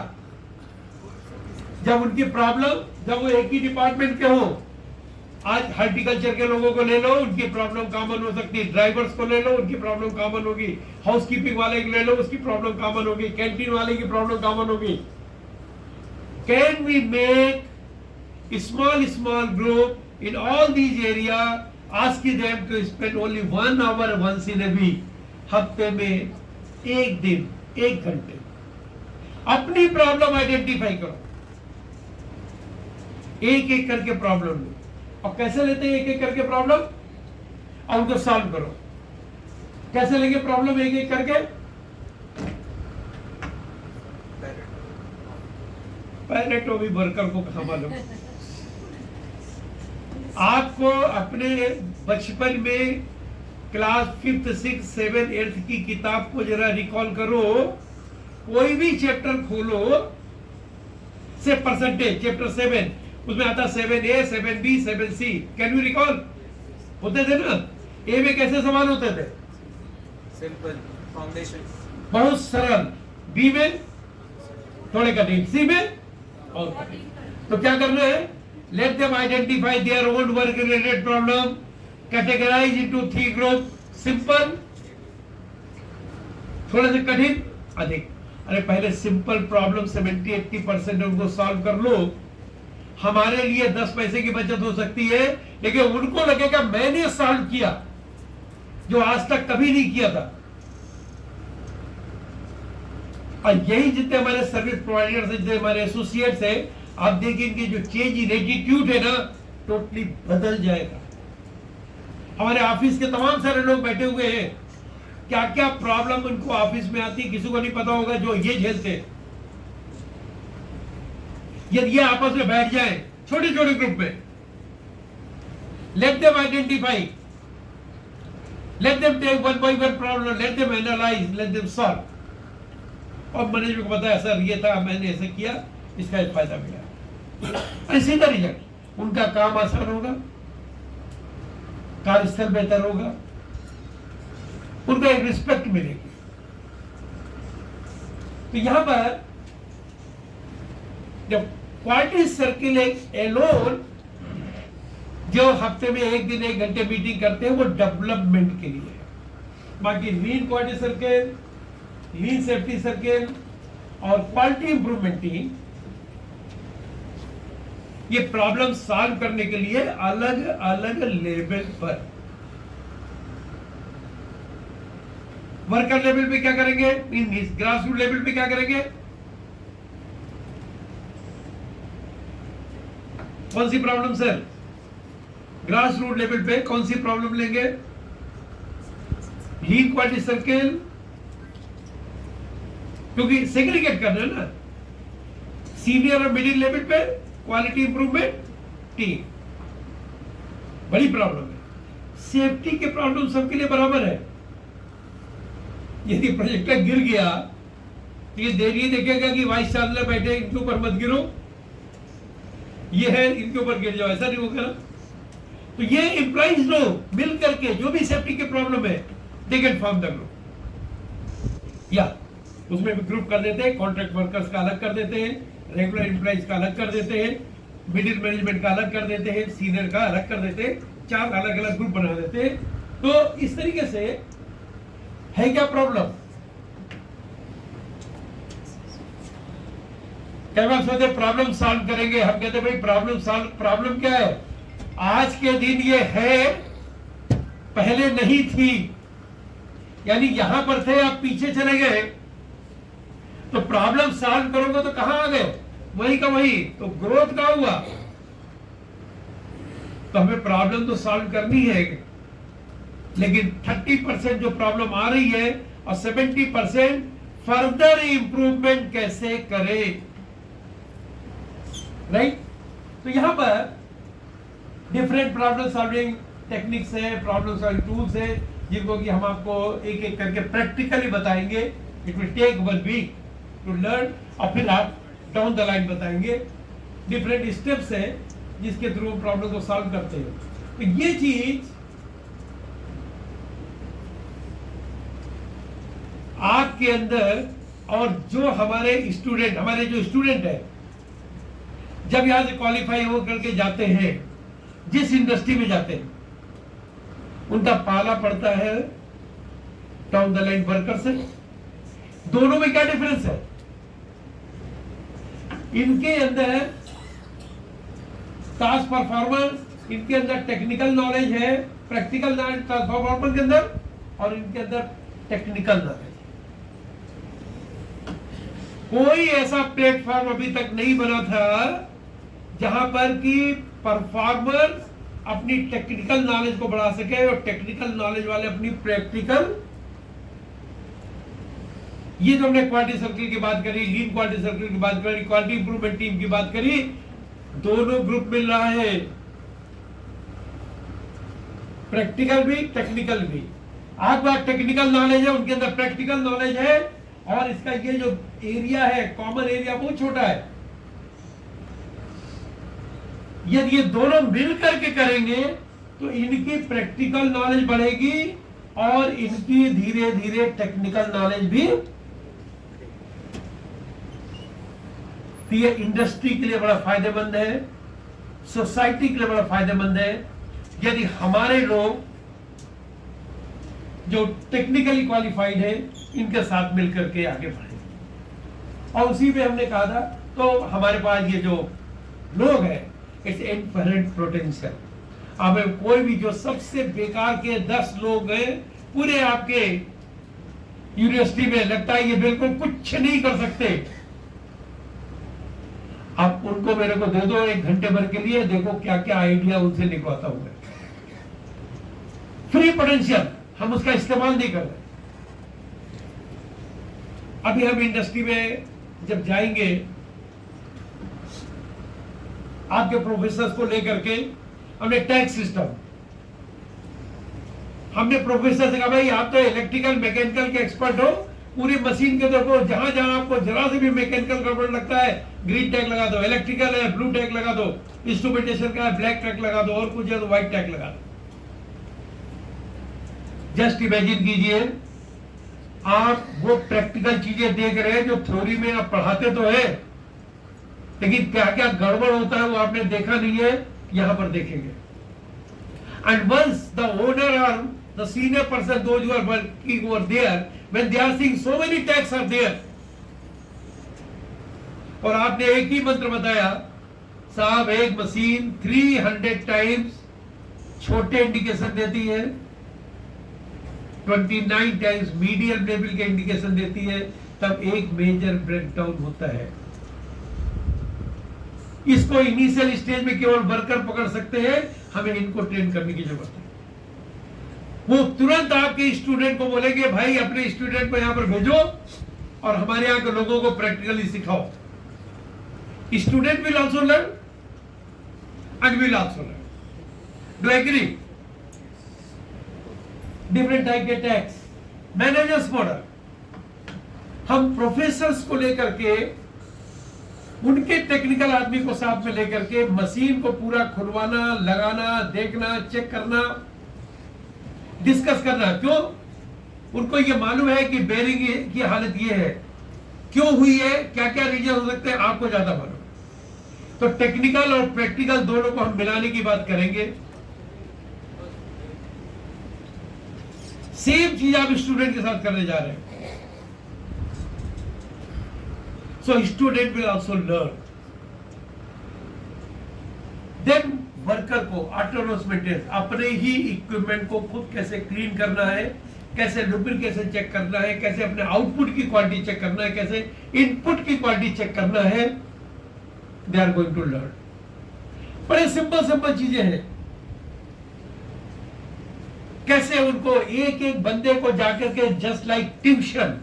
[SPEAKER 1] जब उनकी प्रॉब्लम, जब वो एक ही डिपार्टमेंट के हो। आज हॉर्टिकल्चर के लोगों को ले लो, उनकी प्रॉब्लम कॉमन हो सकती है। ड्राइवर्स को ले लो, उनकी प्रॉब्लम कॉमन होगी। हाउसकीपिंग वाले को ले लो, उसकी प्रॉब्लम कॉमन होगी। कैंटीन वाले की प्रॉब्लम कॉमन होगी। Can we make small group in all these area, asking them to spend only 1 hour once in a week, हफ्ते में एक दिन 1 घंटे अपनी प्रॉब्लम आइडेंटिफाई करो, एक एक करके प्रॉब्लम लो। और कैसे लेते हैं एक एक करके प्रॉब्लम? और उनको सॉल्व करो। कैसे लेंगे प्रॉब्लम एक एक करके? पैरेटो भी वर्कर को कहां मालूम। आपको अपने बचपन में class 5th 6th 7th 8th की किताब को जरा रिकॉल करो। कोई भी चैप्टर खोलो, से परसेंटेज चैप्टर 7, उसमें आता 7A 7B 7C। Can you recall? होते थे ना? ए में कैसे सवाल होते थे?
[SPEAKER 2] सिंपल फाउंडेशन,
[SPEAKER 1] बहुत सरल। बी में थोड़े कठिन, सी में और कठिन। तो क्या करना है? Let them identify their own work related problem, categorize into 3 group, simple, थोड़े से कठिन, अधिक। अरे पहले सिंपल प्रॉब्लम 70-80% उनको सॉल्व कर लो। हमारे लिए 10 पैसे की बचत हो सकती है, लेकिन उनको लगेगा मैंने सॉल्व किया जो आज तक कभी नहीं किया था। और यही जितने हमारे सर्विस प्रोवाइडर्स हैं, जितने हमारे एसोसिएट्स हैं, आप देखेंगे जो चेंज इन एटीट्यूड है ना, टोटली बदल जाएगा। हमारे ऑफिस के तमाम सारे लोग बैठे हुए हैं, क्या क्या प्रॉब्लम उनको ऑफिस में आती, किसी को नहीं पता होगा जो ये झेलते हैं। यदि ये आपस में बैठ जाए छोटे छोटे ग्रुप में, let them identify, let them take one by one problem, let them analyse, let them solve. और मैनेजमेंट को बताया सर ये था, मैंने ऐसे किया, इसका एक फायदा मिला, ऐसे का रिजल्ट। उनका काम आसान होगा, कार्यस्थल बेहतर होगा, उनको एक रिस्पेक्ट मिलेगी। तो यहां पर जब क्वालिटी सर्किल एक एलोन जो हफ्ते में एक दिन 1 घंटे मीटिंग करते हैं, वो डेवलपमेंट के लिए है। बाकी लीन क्वालिटी सर्किल, लीन सेफ्टी सर्किल और क्वालिटी इंप्रूवमेंट टीम, ये प्रॉब्लम सॉल्व करने के लिए अलग अलग लेवल पर, वर्कर लेवल पे क्या करेंगे, ग्रास रूट लेवल पे क्या करेंगे, कौन सी problem sir? Grass root level पे कौन सी प्रॉब्लम लेंगे? लीन क्वालिटी सर्किल, क्योंकि सेग्रीगेट करना है ना। सीनियर और मिडिल लेवल पे क्वालिटी इंप्रूवमेंट टीम, बड़ी प्रॉब्लम है। सेफ्टी के प्रॉब्लम सबके लिए बराबर है। यदि प्रोजेक्टर गिर गया तो ये देरी देखेगा कि वाइस चांसलर बैठे, इनके ऊपर मत गिरो, ये है इनके ऊपर गिर जाओ, ऐसा नहीं होगा ना। तो ये एम्प्लॉइज लोग मिल करके जो भी सेफ्टी के प्रॉब्लम है, they can form the group, या उसमें भी ग्रुप कर देते हैं। कॉन्ट्रैक्ट वर्कर्स का अलग कर देते हैं, रेगुलर एम्प्लॉइज का अलग कर देते हैं, मिडिल मैनेजमेंट का अलग कर देते हैं, सीनियर का अलग कर देते हैं, 4 अलग अलग ग्रुप बना देते हैं। तो इस तरीके से है क्या प्रॉब्लम? क्या बात सोचते प्रॉब्लम सॉल्व करेंगे? हम कहते भाई प्रॉब्लम सॉल्व, प्रॉब्लम क्या है? आज के दिन ये है, पहले नहीं थी। यानी यहां पर थे, आप पीछे चले गए, तो प्रॉब्लम सॉल्व करोगे तो कहां आ गए? वही का वही। तो ग्रोथ कहां हुआ? तो हमें प्रॉब्लम तो सॉल्व करनी है, लेकिन 30% जो प्रॉब्लम आ रही है और 70% फर्दर इंप्रूवमेंट कैसे करें, राइट? तो यहां पर डिफरेंट प्रॉब्लम सॉल्विंग टेक्निक्स है, प्रॉब्लम सॉल्विंग टूल्स है, जिनको कि हम आपको एक एक करके प्रैक्टिकली बताएंगे। It will take 1 week to learn, और फिर आप डाउन द लाइन बताएंगे। डिफरेंट स्टेप्स है जिसके थ्रू प्रॉब्लम को सॉल्व करते हैं। तो ये चीज आपके अंदर, और जो हमारे जो स्टूडेंट है जब यहां से क्वालिफाई हो करके जाते हैं, जिस इंडस्ट्री में जाते हैं, उनका पाला पड़ता है डाउन द लाइन वर्कर से। दोनों में क्या डिफरेंस है? इनके अंदर टास्क परफॉर्मेंस, इनके अंदर टेक्निकल नॉलेज है, प्रैक्टिकल नॉलेज ट्रांसफॉर्मर के अंदर, और इनके अंदर टेक्निकल नॉलेज। कोई ऐसा प्लेटफॉर्म अभी तक नहीं बना था जहां पर कि परफॉर्मर अपनी टेक्निकल नॉलेज को बढ़ा सके और टेक्निकल नॉलेज वाले अपनी प्रैक्टिकल। ये जो हमने क्वालिटी सर्कल की बात करी, लीन क्वालिटी सर्कल की बात करी, क्वालिटी इंप्रूवमेंट टीम की बात करी, दोनों ग्रुप मिल रहा है, प्रैक्टिकल भी टेक्निकल भी। आपके पास टेक्निकल नॉलेज है, उनके अंदर प्रैक्टिकल नॉलेज है, और इसका ये जो एरिया है, कॉमन एरिया, बहुत छोटा है। यदि ये दोनों मिल करके करेंगे तो इनकी प्रैक्टिकल नॉलेज बढ़ेगी और इनकी धीरे धीरे टेक्निकल नॉलेज भी। तो ये इंडस्ट्री के लिए बड़ा फायदेमंद है, सोसाइटी के लिए बड़ा फायदेमंद है, यदि हमारे लोग जो टेक्निकली क्वालिफाइड है इनके साथ मिलकर के आगे बढ़े। और उसी में हमने कहा था, तो हमारे पास ये जो लोग हैं, इट्स इनफरेंट पोटेंशियल। अब कोई भी जो सबसे बेकार के 10 लोग हैं पूरे आपके यूनिवर्सिटी में, लगता है ये बिल्कुल कुछ नहीं कर सकते, आप उनको मेरे को दे दो 1 घंटे भर के लिए, देखो क्या क्या आइडिया उनसे निकलता हुआ। फ्री पोटेंशियल, हम उसका इस्तेमाल नहीं कर रहे। अभी हम इंडस्ट्री में जब जाएंगे, आपके प्रोफेसर्स को लेकर के हमने टैक्स सिस्टम, हमने प्रोफेसर से कहा भाई आप तो इलेक्ट्रिकल मैकेनिकल के एक्सपर्ट हो, पूरी मशीन के देखो, जहां जहां आपको जरा से भी मैकेनिकल गड़बड़ लगता है ग्रीन टैग लगा दो, इलेक्ट्रिकल है ब्लू टैग लगा दो, इंस्ट्रूमेंटेशन का है ब्लैक टैग लगा दो, और कुछ है तो व्हाइट टैग लगा दो। जस्ट इमेजिन कीजिए, आप वो प्रैक्टिकल चीजें देख रहे हैं जो थ्योरी में आप पढ़ाते तो है, लेकिन क्या क्या गड़बड़ होता है वो आपने देखा नहीं है, यहां पर देखेंगे। एंड वंस द ओनर और the senior person, those who are working over there, when they are seeing so many tags are there, और आपने एक ही मंत्र बताया, साहब एक मशीन 300 टाइम्स छोटे इंडिकेशन देती है, 29 टाइम्स मीडियम लेवल के इंडिकेशन देती है, तब एक मेजर ब्रेकडाउन होता है। इसको इनिशियल स्टेज में केवल वर्कर पकड़ सकते हैं, हमें इनको ट्रेन करने की जरूरत है। वो तुरंत आपके स्टूडेंट को बोलेंगे भाई अपने स्टूडेंट को यहां पर भेजो और हमारे यहां के लोगों को प्रैक्टिकली सिखाओ। Student will also learn and will also learn. Do agree? Different type के टैक्स, मैनेजर्स मॉडल, हम प्रोफेसर्स को लेकर के, उनके टेक्निकल आदमी को साथ में लेकर के मशीन को पूरा खुलवाना, लगाना, देखना, चेक करना, डिस्कस करना। क्यों? उनको ये मालूम है कि बेरिंग की हालत ये है, क्यों हुई है, क्या क्या रीजन हो सकते हैं, आपको ज्यादा मालूम। तो टेक्निकल और प्रैक्टिकल दोनों को हम मिलाने की बात करेंगे। सेम चीज आप स्टूडेंट के साथ करने जा रहे हैं। So student will also learn. Then worker को ऑटोनोमस मेंटेनेंस, अपने ही इक्विपमेंट को खुद कैसे क्लीन करना है, कैसे लुब्रिकेशन चेक करना है, कैसे अपने आउटपुट की क्वालिटी चेक करना है, कैसे इनपुट की क्वालिटी चेक करना है, they are going to learn. बड़े सिंपल चीजें हैं। कैसे उनको एक एक बंदे को जाकर के जस्ट लाइक ट्यूशन,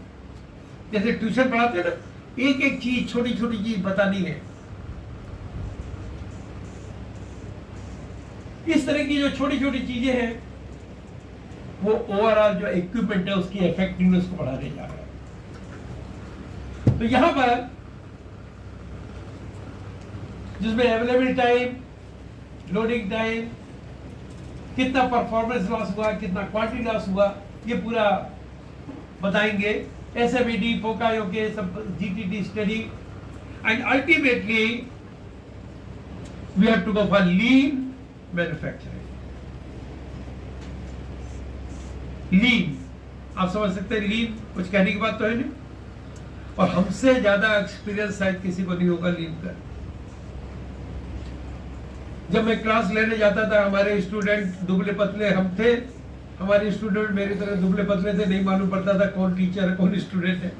[SPEAKER 1] जैसे ट्यूशन पढ़ाते हैं ना, एक एक चीज, छोटी छोटी चीज बतानी है। इस तरह की जो छोटी छोटी चीजें हैं वो ओवरऑल जो इक्विपमेंट है उसकी इफेक्टिवनेस को बढ़ाने जा रहा है। तो यहां पर जिसमें अवेलेबल टाइम, लोडिंग टाइम, कितना परफॉर्मेंस लॉस हुआ, कितना क्वालिटी लॉस हुआ, ये पूरा बताएंगे। SMED, पोकायोके, सब GTT study, and ultimately we have to go for lean manufacturing. Lean, आप समझ सकते हैं लीन, कुछ कहने की बात तो है नहीं, और हमसे ज्यादा एक्सपीरियंस शायद किसी को नहीं होगा लीन का। जब मैं क्लास लेने जाता था, हमारे स्टूडेंट दुबले पतले हम थे, हमारे स्टूडेंट मेरी तरह दुबले पतले थे, नहीं मालूम पड़ता था कौन टीचर है कौन स्टूडेंट है।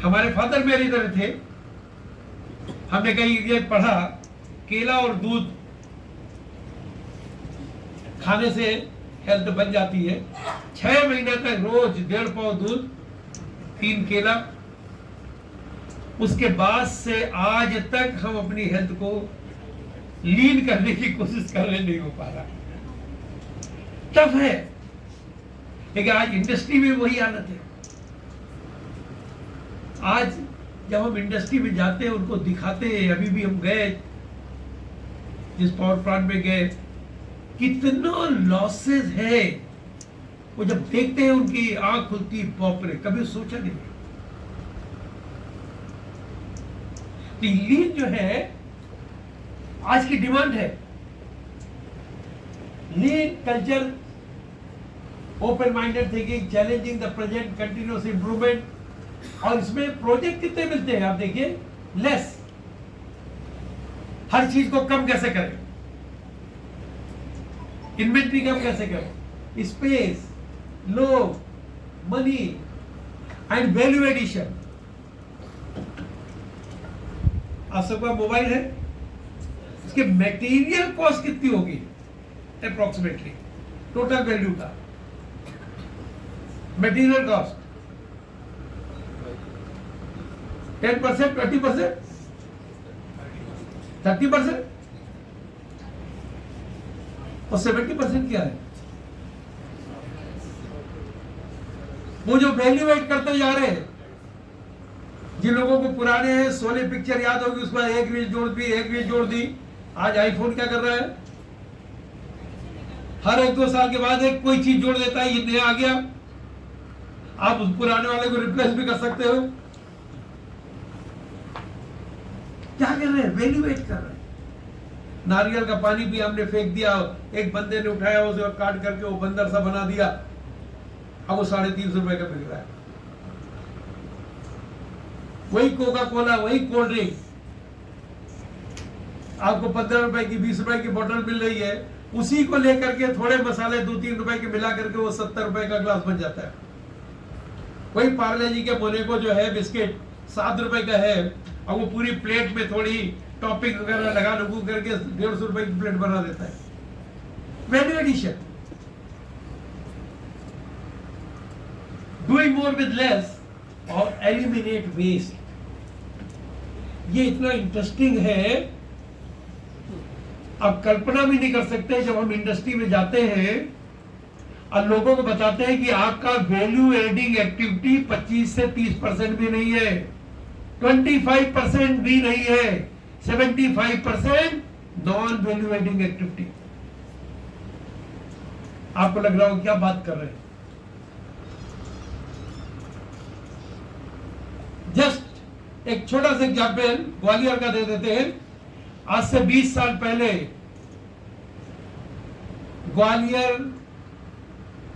[SPEAKER 1] हमारे फादर मेरी तरह थे, हमने कहीं ये पढ़ा केला और दूध खाने से हेल्थ बन जाती है। 6 महीने तक रोज 1.5 पाव दूध, 3 केला, उसके बाद से आज तक हम अपनी हेल्थ को लीन करने की कोशिश कर रहे, नहीं हो पा रहा, टफ है। लेकिन आज इंडस्ट्री में वही हालत है। आज जब हम इंडस्ट्री में जाते हैं, उनको दिखाते हैं, अभी भी हम गए जिस पावर प्लांट में गए, कितना लॉसेस है, वो जब देखते हैं उनकी आंख खुलती, बाप रे, कभी सोचा नहीं। तो लीन जो है आज की डिमांड है। Lean culture, open minded thinking, challenging the present, continuous improvement, और इसमें प्रोजेक्ट कितने मिलते हैं आप देखिए, लेस, हर चीज को कम कैसे करें, इन्वेंट्री कम कैसे करें, स्पेस, लोग, मनी एंड वैल्यू एडिशन। आप सबका मोबाइल है, इसके मटेरियल कॉस्ट कितनी होगी अप्रोक्सीमेटली, टोटल वैल्यू का मटेरियल कॉस्ट 10%, 20%, 30%, और 70% क्या है? वो जो वैल्यू एड करते जा रहे हैं। जिन लोगों को पुराने हैं, सोने पिक्चर याद होगी, उसमें एक रील जोड़ दी, एक रील जोड़ दी। आज आईफोन क्या कर रहा है, हर 1-2 साल के बाद एक कोई चीज जोड़ देता है, ये नया आ गया, आप उस पुराने वाले को रिप्लेस भी कर सकते हो। क्या कर रहे हैं, वैल्यू एड कर रहे हैं। नारियल का पानी भी हमने फेंक दिया, एक बंदे ने उठाया, उसे काट करके वो बंदर सा बना दिया, अब वो 350 रुपए का मिल रहा है। वही कोका कोला, वही कोल्ड ड्रिंक आपको 15 रुपए की, 20 रुपए की बोतल मिल रही है, उसी को लेकर के थोड़े मसाले 2-3 रुपए के मिला करके वो 70 रुपए का ग्लास बन जाता है। वही पार्ले जी के मोनेको जो है बिस्किट 7 रुपए का है, और वो पूरी प्लेट में थोड़ी टॉपिंग वगैरह लगा लगू करके 150 रुपए की प्लेट बना देता है। Value addition, doing more with less और एलिमिनेट वेस्ट। ये इतना इंटरेस्टिंग है, आप कल्पना भी नहीं कर सकते। जब हम इंडस्ट्री में जाते हैं और लोगों को बताते हैं कि आपका वैल्यू एडिंग एक्टिविटी 25 से 30% भी नहीं है, 25% भी नहीं है, 75% नॉन वैल्यू एडिंग एक्टिविटी। आपको लग रहा हो क्या बात कर रहे हैं। जस्ट एक छोटा सा एग्जाम्पल ग्वालियर का दे देते हैं। आज से 20 साल पहले ग्वालियर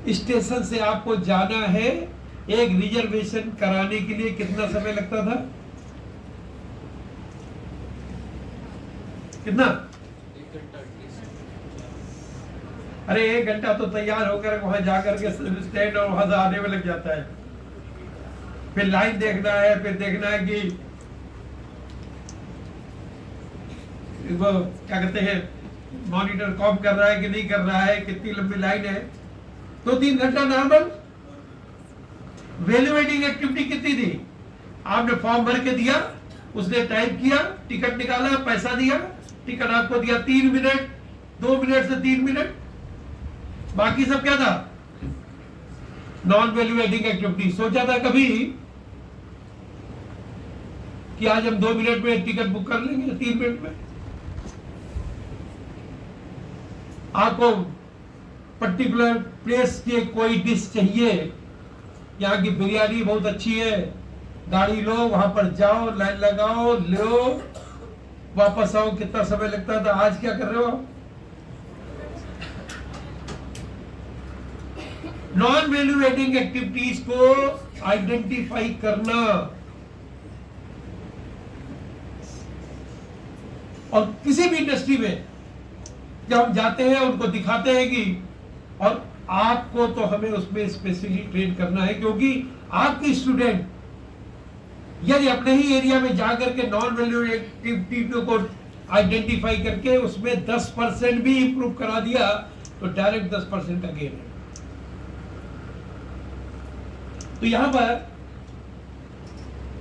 [SPEAKER 1] स्टेशन से आपको जाना है, एक रिजर्वेशन कराने के लिए कितना समय लगता था? कितना?
[SPEAKER 2] 1 घंटा
[SPEAKER 1] अरे 1 घंटा तो तैयार होकर वहां जाकर के स्टैंड और वहां से आने में लग जाता है। फिर लाइन देखना है, फिर देखना है कि वो क्या कहते हैं, मॉनिटर कॉम कर रहा है कि नहीं कर रहा है, कितनी लंबी लाइन है। 2-3 घंटा नॉर्मल। वैल्यू एडिंग एक्टिविटी कितनी थी? आपने फॉर्म भर के दिया, उसने टाइप किया, टिकट निकाला, पैसा दिया, टिकट आपको दिया 3 मिनट, 2 मिनट से 3 मिनट। बाकी सब क्या था? Non value adding activity. सोचा था कभी कि आज हम 2 मिनट में टिकट बुक कर लेंगे, 3 मिनट में? आपको पर्टिकुलर प्लेस के कोई डिश चाहिए, यहाँ की बिरयानी बहुत अच्छी है, गाड़ी लो, वहां पर जाओ, लाइन लगाओ, लो, वापस आओ, कितना समय लगता था, आज क्या कर रहे हो? नॉन वैल्यू एडिंग एक्टिविटीज को आइडेंटिफाई करना और किसी भी इंडस्ट्री में जब हम जाते हैं उनको दिखाते हैं कि, और आपको तो हमें उसमें स्पेशली ट्रेन करना है, क्योंकि आपके स्टूडेंट यदि अपने ही एरिया में जाकर के नॉन वैल्यू एक्टिविटी को आइडेंटिफाई करके उसमें 10% भी इंप्रूव करा दिया तो डायरेक्ट 10% का गेन है। तो यहां पर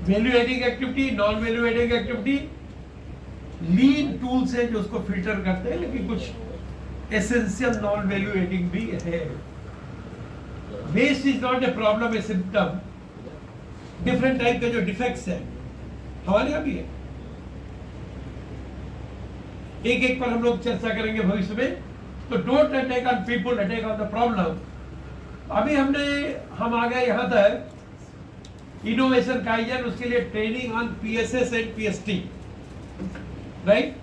[SPEAKER 1] value adding activity, non value adding activity, lean tool से जो उसको फिल्टर करते हैं, लेकिन कुछ एसेंशियल नॉन वैल्यू एडिंग भी है। Waste is not a problem, a symptom. Different type के जो डिफेक्ट्स है हमारे यहां भी है, एक एक पर हम लोग चर्चा करेंगे भविष्य में। तो don't attack on people, attack on the problem. अभी हम आ गए यहां तक इनोवेशन काइजन, उसके लिए training on PSS and PST, right?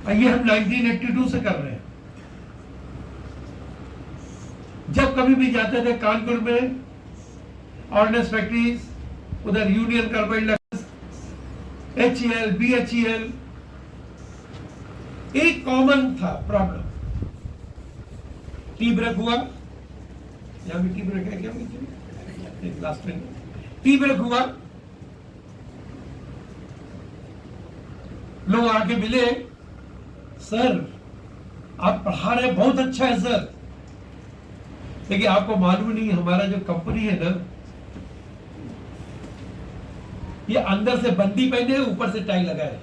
[SPEAKER 1] ये हम 1982 से कर रहे हैं। जब कभी भी जाते थे कानपुर में ऑर्डिनेंस फैक्ट्रीज, उधर यूनियन कार्बाइड, HEL, BHEL, एक कॉमन था प्रॉब्लम, टी ब्रेक हुआ, यहां भी टी ब्रेक है क्या? लास्ट में टी ब्रेक हुआ, लोग आके मिले, सर आप पढ़ा रहे बहुत अच्छा है सर, लेकिन आपको मालूम नहीं हमारा जो कंपनी है ना, ये अंदर से बंदी पहने ऊपर से टाई लगाए,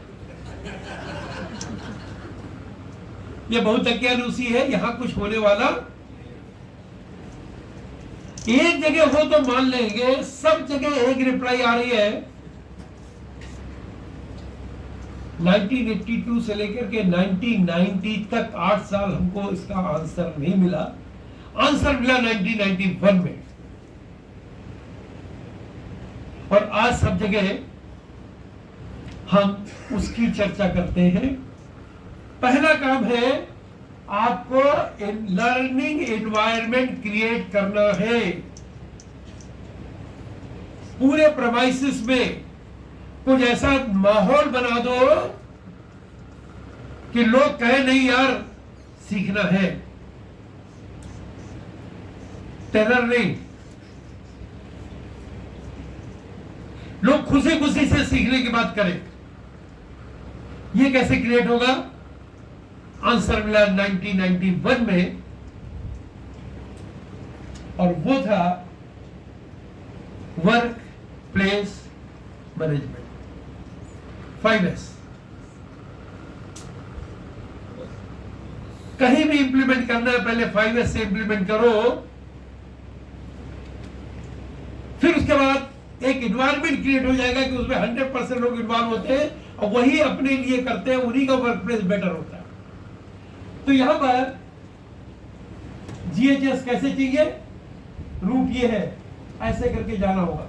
[SPEAKER 1] ये बहुत अज्ञानूसी है, यहां कुछ होने वाला। एक जगह हो तो मान लेंगे, सब जगह एक रिप्लाई आ रही है। 1982 से लेकर के 1990 तक 8 साल हमको इसका आंसर नहीं मिला। आंसर मिला 1991 में, और आज सब जगह हम उसकी चर्चा करते हैं। पहला काम है आपको लर्निंग एनवायरनमेंट क्रिएट करना है। पूरे प्रेमाइसिस में कुछ ऐसा माहौल बना दो कि लोग कहे नहीं यार सीखना है, टेरर नहीं, लोग खुशी खुशी से सीखने की बात करें। ये कैसे क्रिएट होगा? आंसर मिला 1991 में, और वो था वर्क प्लेस मैनेजमेंट, 5S। कहीं भी इंप्लीमेंट करना है पहले 5S से इंप्लीमेंट करो, फिर उसके बाद एक एनवायरमेंट क्रिएट हो जाएगा कि उसमें 100% लोग इन्वॉल्व होते हैं और वही अपने लिए करते हैं, उन्हीं का वर्क प्लेस बेटर होता है। तो यहां पर GHS कैसे चाहिए? रूट ये है, ऐसे करके जाना होगा।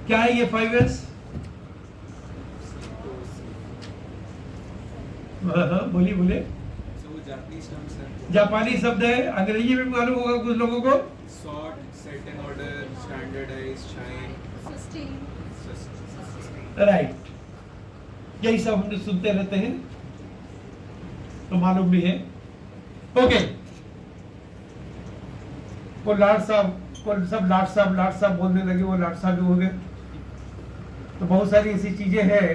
[SPEAKER 1] क्या है ये 5S? हाँ बोलिए बोलिए। जापानी शब्द है, अंग्रेजी में मालूम होगा कुछ लोगों को।
[SPEAKER 2] Sort, set in order, standardize, shine, sustain.
[SPEAKER 1] Right, यही सब हम सुनते रहते हैं तो मालूम भी है। ओके, वो लाट साहब बोलने लगे, वो लाट साहब भी हो गए। तो बहुत सारी ऐसी चीजें हैं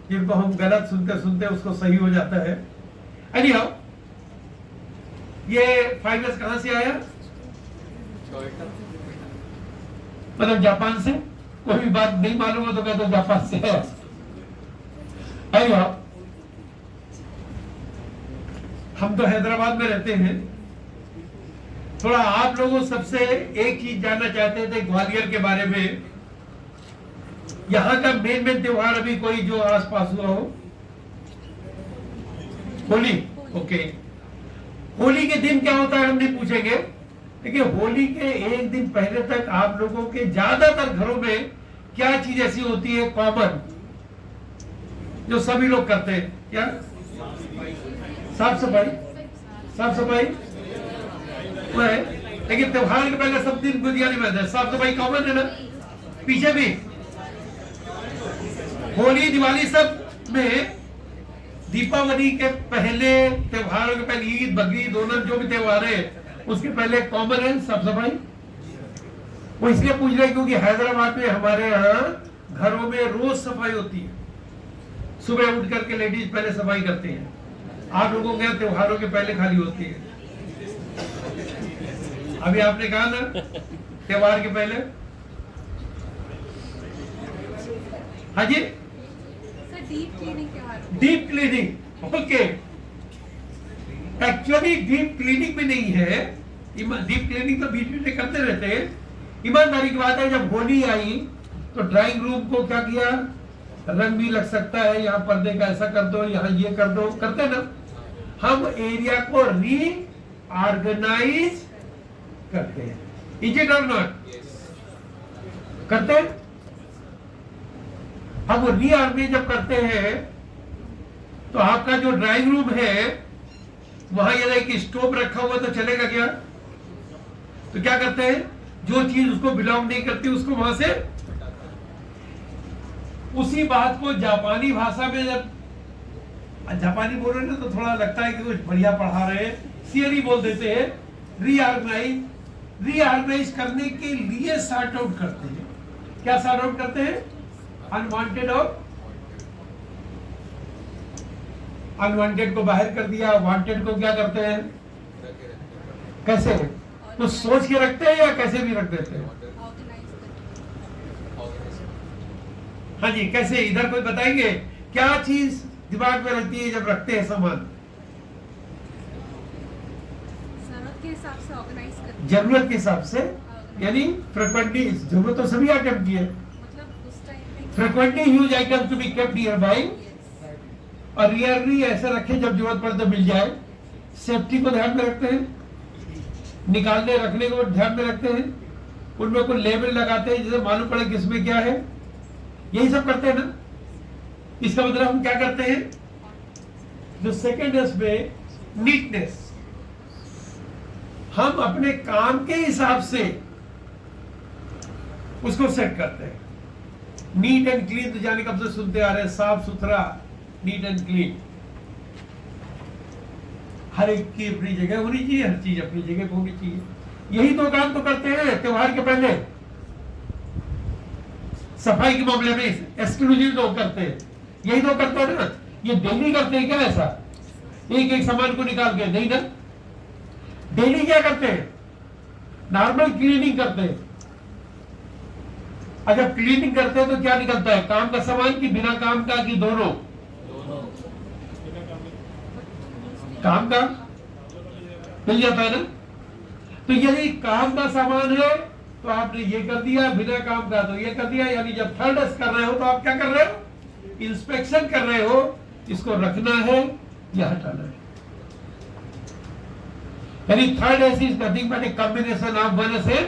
[SPEAKER 1] जिनको हम गलत सुनते सुनते उसको सही हो जाता है। एनीहाउ, ये 5S कहां से आया? मतलब जापान से। कोई भी बात नहीं मालूम हो तो कहते जापान से है। हम तो हैदराबाद में रहते हैं, थोड़ा आप लोगों सबसे एक चीज जानना चाहते थे ग्वालियर के बारे में। यहाँ का मेन त्योहार अभी कोई जो आसपास हुआ हो? होली। ओके, होली के दिन क्या होता है हम नहीं पूछेंगे, देखिए होली के एक दिन पहले तक आप लोगों के ज्यादातर घरों में क्या चीज ऐसी होती है कॉमन जो सभी लोग करते हैं? क्या? साफ सफाई। साफ सफाई वो है, लेकिन त्योहार के पहले सब दिन गुजिया नहीं बनता है। साफ सफाई कॉमन है ना? पीछे भी होली दिवाली सब में, दीपावली के पहले त्योहारों के पहले ईद बकरीद ओणम जो भी त्योहार है उसके पहले कॉमन है साफ सफाई। वो इसलिए पूछ रहे क्योंकि हैदराबाद में हमारे यहाँ घरों में रोज सफाई होती है। सुबह उठ करके लेडीज पहले सफाई करती हैं। आप लोगों के यहाँ त्योहारों के पहले खाली होती है। अभी आपने कहा ना त्योहार के पहले। हाँ जी,
[SPEAKER 3] deep cleaning.
[SPEAKER 1] Deep cleaning, okay. Actually deep cleaning भी नहीं है, डीप क्लीनिंग तो बीच में करते रहते हैं। ईमानदारी की बात है, जब होली आई तो ड्राइंग रूम को क्या किया, रंग भी लग सकता है, यहाँ पर्दे का ऐसा कर दो, यहाँ ये कर दो, करते ना। हम एरिया को रीऑर्गेनाइज करते हैं, इज इट और नॉट? करते हैं। हम वो रीऑर्गेनाइज जब करते हैं तो आपका जो ड्राइंग रूम है वहां यदि एक स्टोव रखा हुआ तो चलेगा क्या? तो क्या करते हैं, जो चीज उसको बिलोंग नहीं करती उसको वहां से, उसी बात को जापानी भाषा में, जब जापानी बोल रहे हैं ना तो थोड़ा लगता है कि कुछ बढ़िया पढ़ा रहे हैं, थियरी बोल देते हैं। रीऑर्गेनाइज करने के लिए सॉर्ट आउट करते हैं। क्या सॉर्ट आउट करते हैं? अनवांटेड और अनवांटेड को बाहर कर दिया, वांटेड को क्या करते हैं? कैसे? तो सोच के रखते हैं या कैसे भी रख देते हैं? हाँ जी, कैसे? इधर कोई बताएंगे क्या चीज दिमाग में रहती है जब रखते हैं सामान?
[SPEAKER 3] जरूरत के हिसाब से ऑर्गेनाइज करते।
[SPEAKER 1] जरूरत के हिसाब से, यानी फ्रिक्वेंटली, जरूरत तो सभी आइटम की है।
[SPEAKER 3] मतलब उस time
[SPEAKER 1] frequently use items to be kept nearby, और रियरली ऐसे रखें जब जरूरत पड़े तो मिल जाए। सेफ्टी को ध्यान में रखते हैं, निकालने रखने को ध्यान में रखते हैं, उनमें कोई लेबल लगाते हैं जिसे मालूम पड़े किसमें क्या है। यही सब करते हैं ना। इसका मतलब हम क्या करते हैं? जो सेकेंड है उसमें नीटनेस, हम अपने काम के हिसाब से उसको सेट करते हैं। नीट एंड क्लीन तो जाने कब से सुनते आ रहे हैं, साफ सुथरा, नीट एंड क्लीन। हर एक की अपनी जगह होनी चाहिए, हर चीज अपनी जगह पे होनी चाहिए। यही तो काम तो करते हैं त्योहार के पहले। सफाई के मामले में एक्सक्लूसिव तो करते हैं, यही तो करते हैं ना। ये डेली करते हैं क्या ऐसा, एक एक सामान को निकाल के? नहीं ना। डेली क्या करते हैं? नॉर्मल क्लीनिंग करते हैं। अगर क्लीनिंग करते हैं तो क्या निकलता है? काम का सामान कि बिना काम का, कि दोनों? काम का मिल जाता है ना। तो यदि काम का सामान है तो आपने ये कर दिया, बिना काम का तो ये कर दिया। यानी जब थर्ड कर रहे हो तो आप क्या कर रहे हो? इंस्पेक्शन कर रहे हो, इसको रखना है या हटाना है। यानी third S is nothing but a combination of 1s and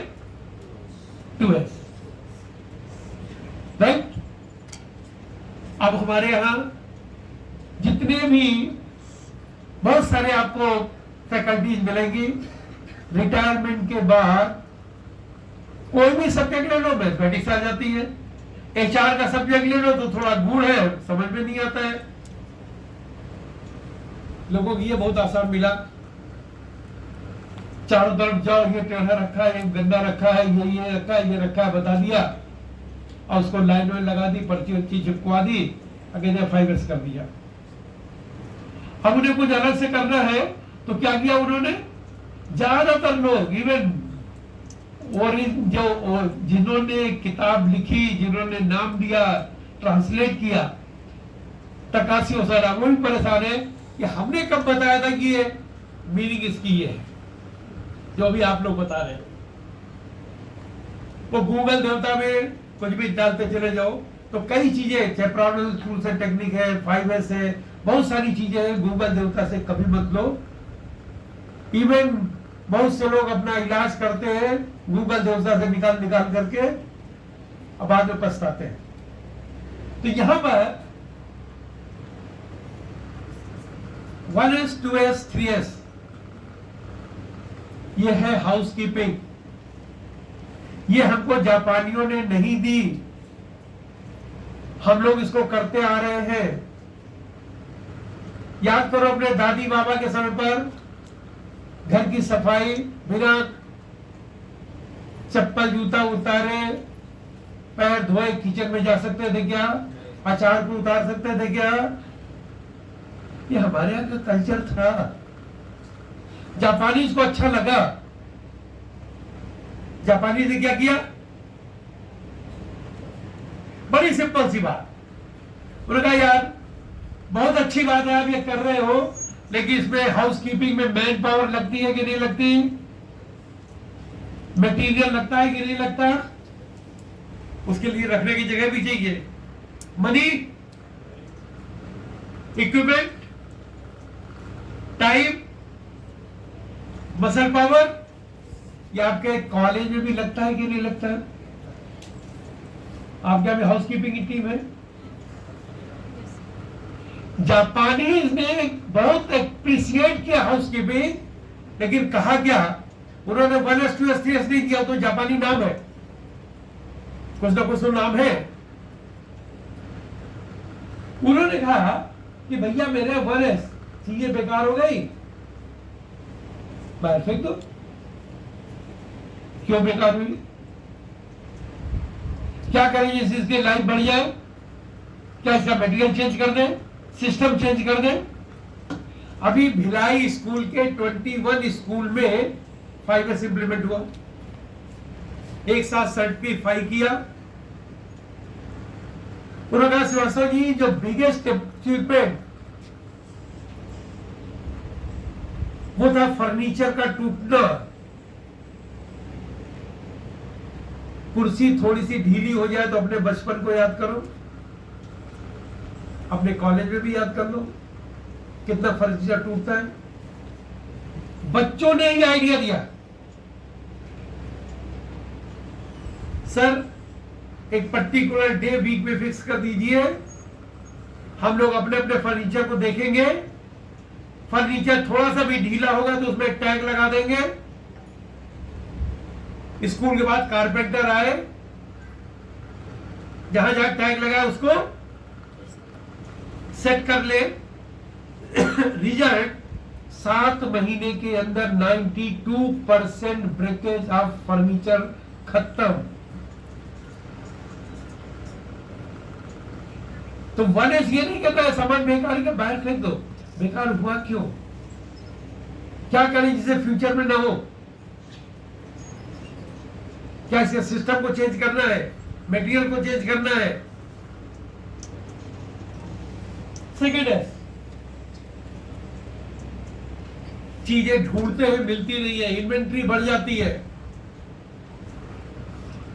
[SPEAKER 1] 2s, right. अब हमारे यहां जितने भी बहुत सारे आपको फैकल्टीज मिलेंगी, रिटायरमेंट के बाद कोई भी सब्जेक्ट ले लो, मैथमेटिक्स आ जाती है। एचआर का सब्जेक्ट ले लो तो थोड़ा गूढ़ है, समझ में नहीं आता है। लोगों को ये बहुत आसान मिला, चारों तरफ जाओ, ये टेढ़ा रखा है, ये गंदा रखा है, ये रखा है, ये रखा है, बता दिया, और उसको लाइन में लगा दी, पर्ची वर्ची चिपकवा दी, अगेन फाइवर्स कर दिया। अब उन्हें कुछ अलग से करना है तो क्या किया उन्होंने? ज्यादातर लोग, इवन और जो जिन्होंने किताब लिखी, जिन्होंने नाम दिया, ट्रांसलेट किया, तकासी वसारा, वो भी परेशान है कि हमने कब बताया था कि ये मीनिंग इसकी ये है जो अभी आप लोग बता रहे हैं। वो गूगल देवता में कुछ भी डालते चले जाओ, तो कई चीजें, चाहे प्रॉब्लम टूल्स एंड टेक्निक है, 5S है, बहुत सारी चीजें हैं। गूगल देवता से कभी मत लो। इवन बहुत से लोग अपना इलाज करते हैं गूगल देवता से निकाल करके, अब बाद में पछताते हैं। तो यहां पर 1S 2S 3S ये है हाउसकीपिंग। ये हमको जापानियों ने नहीं दी, हम लोग इसको करते आ रहे हैं। याद करो अपने दादी बाबा के समय पर घर की सफाई बिना चप्पल जूता उतारे पैर धोए किचन में जा सकते थे क्या? अचार को उतार सकते थे क्या? ये हमारे यहाँ का कल्चर था। जापानीज को अच्छा लगा। जापानी ने क्या किया? बड़ी सिंपल सी बात, उन्होंने कहा यार बहुत अच्छी बात है आप ये कर रहे हो, लेकिन इसमें हाउसकीपिंग में मैन पावर लगती है कि नहीं लगती? मटेरियल लगता है कि नहीं लगता? उसके लिए रखने की जगह भी चाहिए, money, equipment, time, muscle power. ये आपके कॉलेज में भी लगता है कि नहीं लगता है? आपके यहाँ हाउसकीपिंग की टीम है। जापानीज ने बहुत एप्रिसिएट किया हाउसकीपिंग, लेकिन कहा क्या? उन्होंने 1S 2S 3S नहीं दिया, तो जापानी नाम है, कुछ ना कुछ तो नाम है। उन्होंने कहा कि भैया मेरे 1S चीजें बेकार हो गई, बाहर फेंक दो। क्यों बेकार हुई? क्या करेंगे इसकी लाइफ बढ़ जाए? क्या इसका मटेरियल चेंज कर दें, सिस्टम चेंज कर दें? अभी भिलाई स्कूल के 21 स्कूल में 5S इंप्लीमेंट हुआ, एक साथ सर्टिफाई किया। उन्होंने कहा श्रीवास्तव जी जो बिगेस्ट अचीवमेंट वो था फर्नीचर का टूटना। कुर्सी थोड़ी सी ढीली हो जाए तो अपने बचपन को याद करो, अपने कॉलेज में भी याद कर लो कितना फर्नीचर टूटता है। बच्चों ने ही आइडिया दिया, सर एक पर्टिकुलर डे वीक में फिक्स कर दीजिए, हम लोग अपने अपने फर्नीचर को देखेंगे, फर्नीचर थोड़ा सा भी ढीला होगा तो उसमें टैग लगा देंगे। स्कूल के बाद कारपेंटर आए, जहां जहां टैग लगा उसको सेट कर ले। रिजल्ट 7 महीने के अंदर 92% ब्रेकेज ऑफ फर्नीचर खत्म। तो 1S ये नहीं कहता है सामान बेकार के बाहर फेंक दो। बेकार हुआ क्यों? क्या करें जिसे फ्यूचर में ना हो? क्या इसके सिस्टम को चेंज करना है, मटेरियल को चेंज करना है? सेकेंड है चीजें ढूंढते हैं मिलती नहीं है, इन्वेंट्री बढ़ जाती है।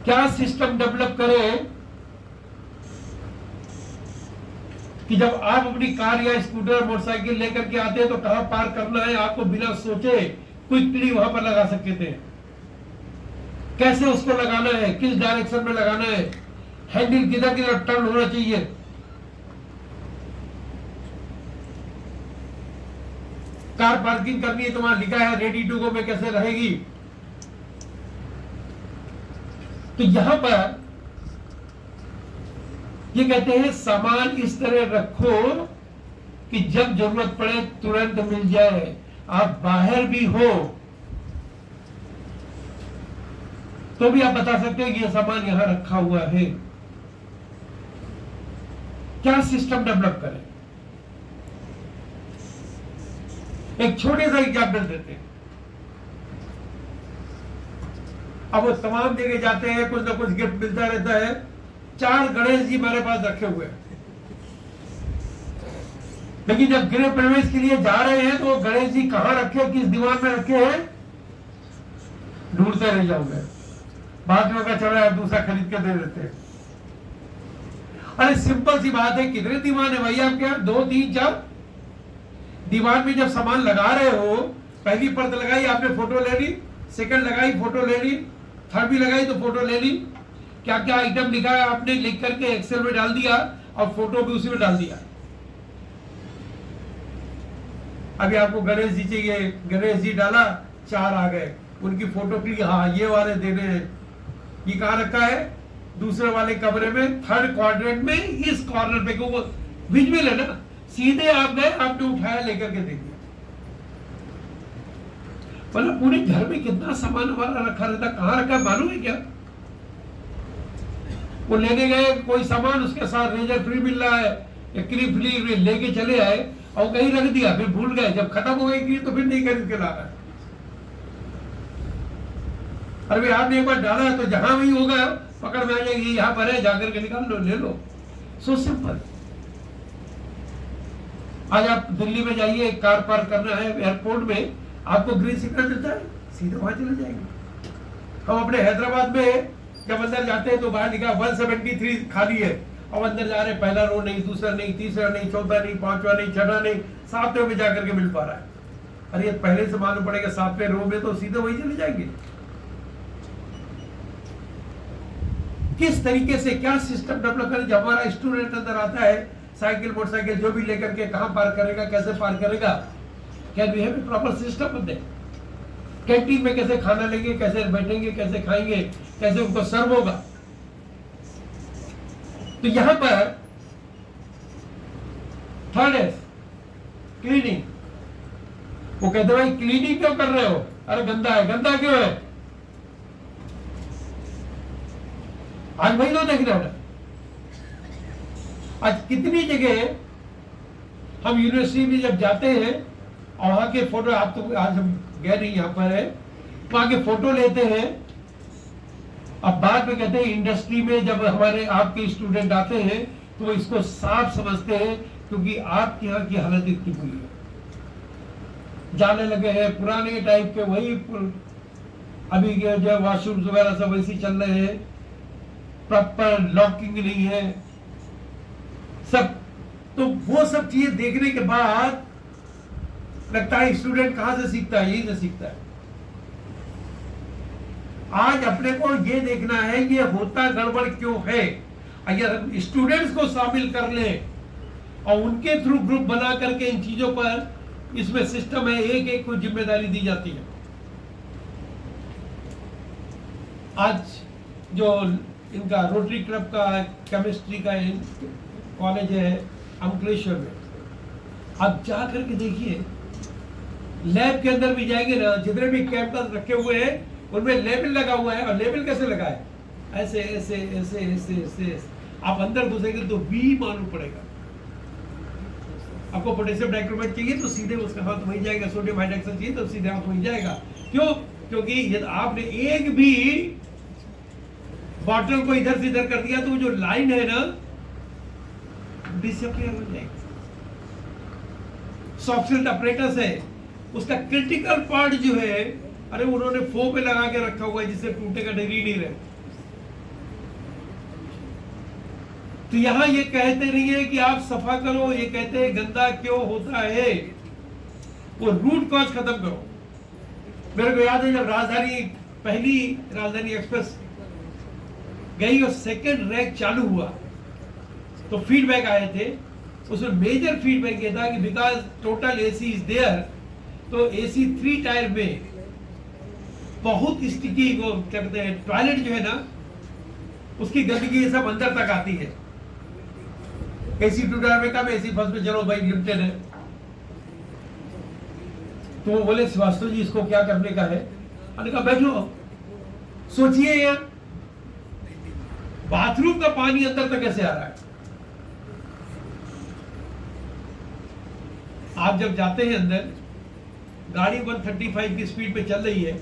[SPEAKER 1] क्या सिस्टम डेवलप करें कि जब आप अपनी कार या स्कूटर मोटरसाइकिल लेकर के आते हैं तो कहां पार्क करना है आपको बिना सोचे क्विकली वहां पर लगा सकते थे। कैसे उसको लगाना है, किस डायरेक्शन में लगाना है, हैंडल किधर किधर टर्न होना चाहिए। कार पार्किंग करनी है तो वहां लिखा है रेडी टू गो में कैसे रहेगी। तो यहां पर ये कहते हैं सामान इस तरह रखो कि जब जरूरत पड़े तुरंत मिल जाए। आप बाहर भी हो तो भी आप बता सकते हैं कि यह सामान यहां रखा हुआ है। क्या सिस्टम डेवलप करें? एक छोटे सा एग्जाम्पल देते हैं। अब वो तमाम जगह जाते हैं, कुछ ना कुछ गिफ्ट मिलता रहता है। 4 गणेश जी मेरे पास रखे हुए हैं, लेकिन जब गृह प्रवेश के लिए जा रहे हैं तो वो गणेश जी कहां रखे, किस दीवार में रखे हैं, ढूंढते रह जाओगे। बाद में का चला दूसरा खरीद के दे देते हैं। अरे सिंपल सी बात है, कितने दीवान है भाई आपके यहाँ? 2 3 4 दीवान में जब सामान लगा रहे हो, पहली परत लगाई आपने, फोटो ले ली, सेकंड लगाई फोटो ले ली, थर्ड भी लगाई तो फोटो ले ली। क्या क्या आइटम लिखा है आपने लिख करके एक्सेल में डाल दिया और फोटो भी उसी में डाल दिया। अभी आपको गणेश जी चाहिए, गणेश जी डाला, 4 आ गए, उनकी फोटो क्लिक, हाँ ये वाले देने हैं। ये कहाँ रखा है? दूसरे वाले कमरे में, थर्ड क्वाड्रेंट में, इस कॉर्नर पे, वो विजुअल है ना, सीधे आप गए, आपने उठाया लेकर के दे दिया। मतलब पूरे घर में कितना सामान हमारा रखा रहता, कहाँ रखा मालूम है क्या? वो लेने गए कोई सामान, उसके साथ रेजर फ्री मिल रहा है, क्लिप फ्री लेके चले आए और कहीं रख दिया, फिर भूल गए, जब खत्म हो गई तो फिर नहीं खरीद के ला रहा है। अरे आपने एक बार डाला है तो जहां भी होगा पकड़ में आ जाएगी, यहाँ पर है, जाकर के निकाल लो, ले लो। So simple. आज आप दिल्ली में जाइए, कार पार्क करना है एयरपोर्ट में, आपको ग्रीन सिग्नल मिलता है, सीधे वहां चले जाएंगे। हम अपने हैदराबाद में जब अंदर जाते हैं तो बाहर लिखा 173 खाली है, और अंदर जा रहे, पहला रो नहीं, दूसरा नहीं, तीसरा नहीं, चौथा नहीं, पांचवा नहीं, छठा नहीं, 7वें में जाकर के मिल पा रहा है। अरे पहले से मालूम पड़ेगा 7वें रो में, तो सीधे वही चले जाएंगे। किस तरीके से क्या सिस्टम डेवलप करें, जब हमारा स्टूडेंट अंदर आता है, साइकिल मोटरसाइकिल जो भी लेकर के, कहां पार्क करेगा, कैसे पार्क करेगा, can we have a proper system of that. Canteen में कैसे खाना लेंगे, कैसे बैठेंगे, कैसे खाएंगे, कैसे उनको सर्व होगा। तो यहां पर थर्ड है क्लीनिंग। वो कहते भाई क्लीनिंग क्यों कर रहे हो? अरे गंदा है। गंदा क्यों है? आज वही तो देखना है। आज कितनी जगह हम यूनिवर्सिटी में जब जाते हैं और वहां के फोटो, आप तो आज हम गए नहीं, यहाँ पर है, वहां के फोटो लेते हैं। अब बाद में कहते हैं इंडस्ट्री में जब हमारे आपके स्टूडेंट आते हैं तो वो इसको साफ समझते हैं, क्योंकि आपके यहाँ की हालत इतनी बुरी है। जाने लगे हैं पुराने टाइप के, वही अभी के जो वॉशरूम वगैरह सब वैसे चल रहे हैं, प्रॉपर लॉकिंग नहीं है सब। तो वो सब चीजें देखने के बाद लगता है स्टूडेंट कहां से सीखता है? यही से सीखता है। आज अपने को ये देखना है ये होता गड़बड़ क्यों है। अगर स्टूडेंट्स को शामिल कर ले और उनके थ्रू ग्रुप बना करके इन चीजों पर, इसमें सिस्टम है, एक एक को जिम्मेदारी दी जाती है। आज जो इनका रोटरी क्लब का केमिस्ट्री का कॉलेज है अंकलेश्वर में, आप जा करके देखिए, लैब के अंदर भी जाएंगे ना, जितने भी कैंपस रखे हुए हैं उनमें लेबल लगा हुआ है। और लेबल कैसे लगा है? ऐसे ऐसे ऐसे ऐसे ऐसे। आप अंदर घुसेंगे तो भी मालूम पड़ेगा। आपको पोटेशियम डाइक्रोमेट चाहिए तो सीधे उसका हाथ वहीं जाएगा, सोडियम हाइड्रोक्साइड चाहिए तो सीधे हाथ वहीं जाएगा। क्यों? क्योंकि यदि आपने एक भी बॉटल को इधर से इधर कर दिया तो जो लाइन है ना, डिसअपियर हो जाएगी। सॉफ्टवेयर ऑपरेटर्स है, उसका क्रिटिकल पार्ट जो है, अरे उन्होंने फोम में लगा के रखा हुआ है जिससे टूटेगा नहीं रहे। तो यहां ये कहते नहीं है कि आप सफा करो, ये कहते हैं गंदा क्यों होता है, वो रूट कॉज खत्म करो। मेरे को याद है जब पहली राजधानी एक्सप्रेस गई और सेकंड रैक चालू हुआ तो फीडबैक आए थे। उसमें मेजर फीडबैक ये था कि because total AC is there, तो एसी 3 टायर में बहुत स्टिकी, को कहते हैं टॉयलेट जो है ना, उसकी गंदगी ये सब अंदर तक आती है। एसी 2 टायर में कम, एसी फर्स्ट में चलो भाई लिमिटेड है। तो वो बोले श्रीवास्तव जी इसको क्या करने का है? मैंने कहा बैठो सोचिए यार, बाथरूम का पानी अंदर तक कैसे आ रहा है? आप जब जाते हैं अंदर, गाड़ी 135 की स्पीड पे चल रही है,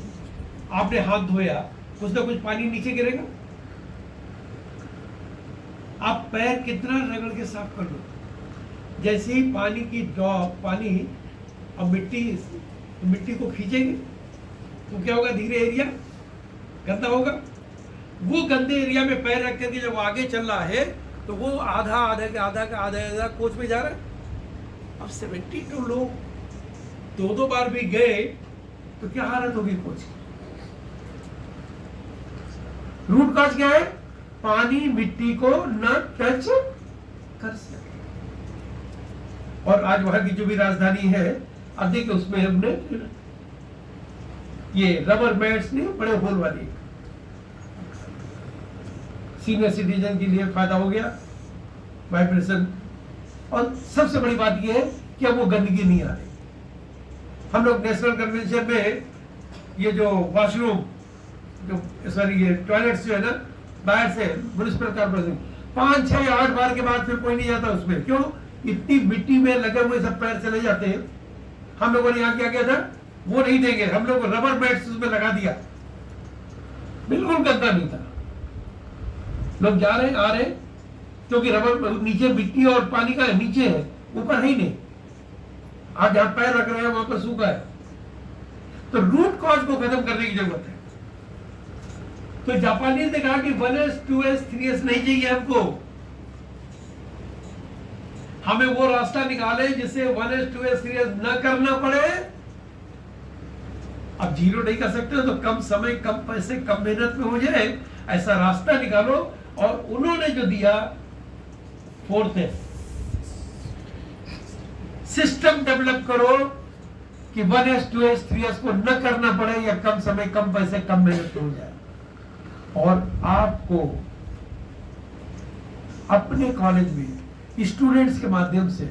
[SPEAKER 1] आपने हाथ धोया, कुछ ना कुछ पानी नीचे गिरेगा। आप पैर कितना रगड़ के साफ कर लो, जैसे ही पानी की ड्रॉप, पानी और मिट्टी को खींचेंगे तो क्या होगा? धीरे एरिया गंदा होगा। वो गंदे एरिया में पैर रख करके जब आगे चल रहा है तो वो आधा कोच में जा रहा है। अब 72 लोग दो बार भी गए तो क्या हालत होगी कोच की? रूट कॉज क्या है? पानी मिट्टी को न टच कर सके। और आज वहां की जो भी राजधानी है, अब देखिए उसमें हमने ये रबर मैट्स नहीं, बड़े होल वाली, सीनियर सिटीजन के लिए फायदा हो गया, वाइब्रेशन। और सबसे बड़ी बात यह है कि अब वो गंदगी नहीं आ रही। हम लोग नेशनल कन्वेंशन में ये जो वॉशरूम, जो सॉरी ये टॉयलेट्स जो है ना, बाहर से म्युनिसिपल कॉर्पोरेशन 5, 6, 8 बार के बाद फिर कोई नहीं जाता उसमें। क्यों? इतनी मिट्टी में लगे हुए सब पैर चले जाते हैं। हम लोगों ने यहाँ क्या किया था, वो नहीं देंगे, हम लोग रबर मैट्स उसमें लगा दिया, बिल्कुल गंदा नहीं था। लोग जा रहे हैं, आ रहे हैं, क्योंकि रबर नीचे मिट्टी और पानी का नीचे है, ऊपर है ही नहीं। आप जहां पैर रख रहे हैं वहां पर सूखा है। तो रूट कॉज को खत्म करने की जरूरत है। तो जापानीज ने कहा कि 1S 2S 3S नहीं चाहिए हमको, हमें वो रास्ता निकाले जिससे 1S 2S 3S न करना पड़े। अब जीरो नहीं कर सकते तो कम समय, कम पैसे, कम मेहनत में हो जाए, ऐसा रास्ता निकालो। और उन्होंने जो दिया 4th सिस्टम डेवलप करो कि 1S 2S 3S को न करना पड़े, या कम समय, कम पैसे, कम मेहनत में हो जाए। और आपको अपने कॉलेज में स्टूडेंट्स के माध्यम से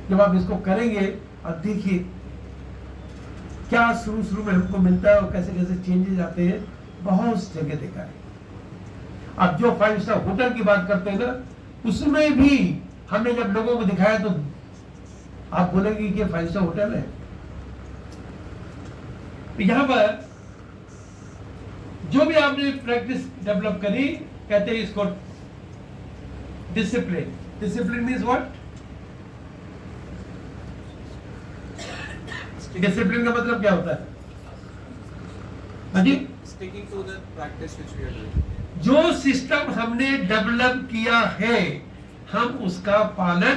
[SPEAKER 1] जब आप इसको करेंगे, अब देखिए क्या शुरू में हमको मिलता है और कैसे कैसे चेंजेस आते हैं। बहुत जगह देखा है। अब जो 5 स्टार होटल की बात करते हैं ना, उसमें भी हमने जब लोगों को दिखाया तो आप बोलेंगे कि 5 स्टार होटल है। यहां पर जो भी आपने प्रैक्टिस डेवलप करी, कहते हैं इसको discipline. Discipline means what? Discipline का मतलब क्या होता है? हाँ जी,
[SPEAKER 2] Sticking to the practice which we are doing.
[SPEAKER 1] जो सिस्टम हमने डेवलप किया है, हम उसका पालन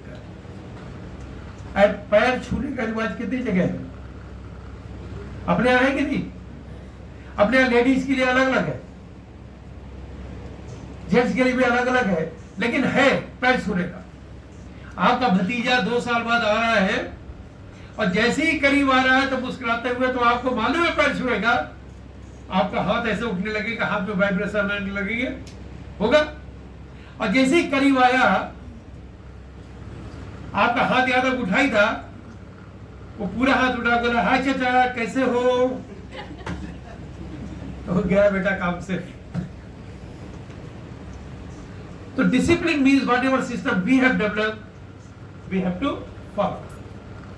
[SPEAKER 1] करें। पैर छूने का रिवाज कितनी जगह है? अपने यहां है कि नहीं? अपने यहां लेडीज के लिए अलग अलग है, जेंट्स के लिए भी अलग अलग है, लेकिन है पैर छूने का। आपका भतीजा 2 साल बाद आ रहा है और जैसे ही करीब आ रहा है तो मुस्कुराते हुए, तो आपको मालूम है पैर छुएगा, आपका हाथ ऐसे उठने लगेगा, हाथ में वाइब्रेशन आने लगेंगे, होगा। और जैसे ही करीब आया, आपका हाथ याद तक उठाई था, वो पूरा हाथ उठा बोला, हाय चाचा कैसे हो? तो गया बेटा काम से। तो discipline means whatever system we have developed we have to follow,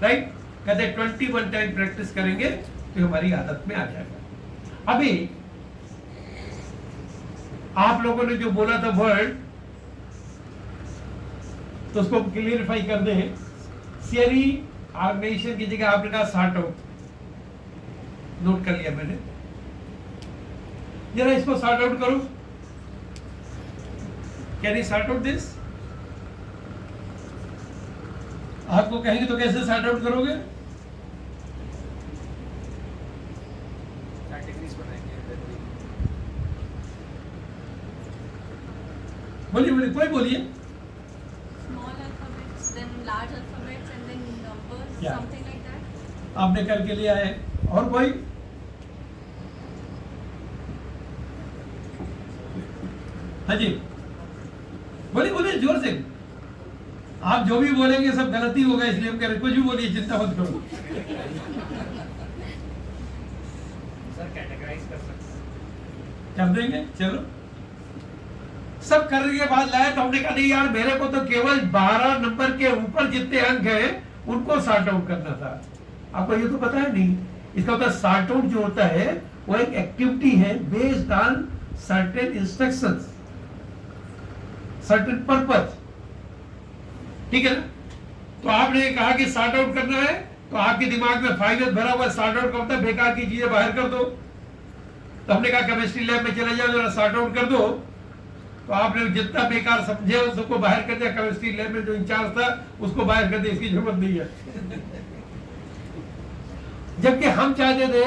[SPEAKER 1] right? कहते हैं 21 टाइम प्रैक्टिस करेंगे तो हमारी आदत में आ जाएगा। अभी आप लोगों ने जो बोला था वर्ड, तो उसको क्लियरिफाई कर दे। सियरी ऑर्गेनाइजेशन की जगह आपने कहा सॉर्ट आउट, नोट कर लिया मैंने। जरा इसको सॉर्ट आउट करो। Can you sort out this? आपको कहेंगे तो कैसे सॉर्ट आउट करोगे?
[SPEAKER 2] Categories बनाएंगे, then we
[SPEAKER 1] बोलिए बोलिए, कोई बोलिए।
[SPEAKER 3] Small alphabets, then large alphabets, and then numbers,
[SPEAKER 1] Yeah.
[SPEAKER 3] something like that.
[SPEAKER 1] आपने करके लिया है, और कोई? हाँ जी, बोलिए बोलिए जोर से। आप जो भी बोलेंगे सब गलती होगा, इसलिए हम कह रहे हैं कुछ भी बोलिए, चिंता मत करो।
[SPEAKER 2] सर कैटेगराइज कर सकते हैं।
[SPEAKER 1] कर देंगे, चलो। सब करने के बाद लाया तो हमने कहा नहीं यार, मेरे को तो केवल 12 नंबर के ऊपर जितने अंक हैं उनको सॉर्ट आउट करना था। आपको ये तो पता है नहीं। इसका मतलब सॉर्ट आउट जो होता है वो एक एक्टिविटी है based on certain instructions, certain purpose, ठीक है ना? तो आपने कहा कि सॉर्ट आउट करना है, तो आपके दिमाग में 5S भरा हुआ, सॉर्ट आउट का मतलब बेकार की चीजें बाहर कर दो। तो हमने कहा केमिस्ट्री लैब में चले जाओ, जरा सॉर्ट आउट कर दो। तो आपने जितना बेकार समझे उसको बाहर कर दिया। केमिस्ट्री लैब में जो इंचार्ज था उसको बाहर कर दिया, इसकी जरूरत नहीं है। जबकि हम चाहते थे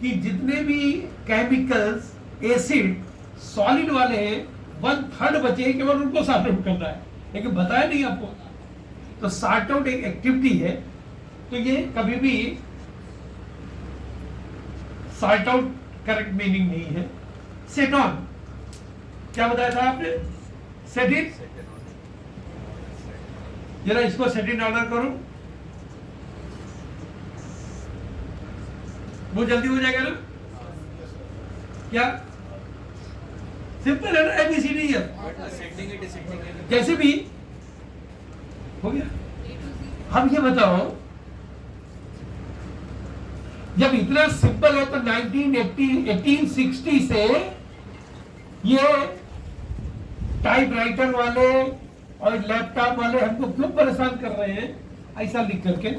[SPEAKER 1] कि जितने भी केमिकल्स एसिड सॉलिड वाले हैं 1/3 बचे, केवल उनको सॉर्ट आउट करना है, लेकिन बताया नहीं आपको। तो सॉर्ट आउट एक एक्टिविटी है, तो ये कभी भी सॉर्ट आउट करेक्ट मीनिंग नहीं है। सेट ऑन, क्या बताया था आपने? सेट इन, जरा इसको सेट इन ऑर्डर करो, वो जल्दी हो जाएगा ना? क्या सिंपल है ना, एबीसीडी है, जैसे भी हो गया। अब ये बताओ, जब इतना सिंपल है तो 1860 से ये टाइपराइटर वाले और लैपटॉप वाले हमको क्यों परेशान कर रहे हैं ऐसा लिख करके?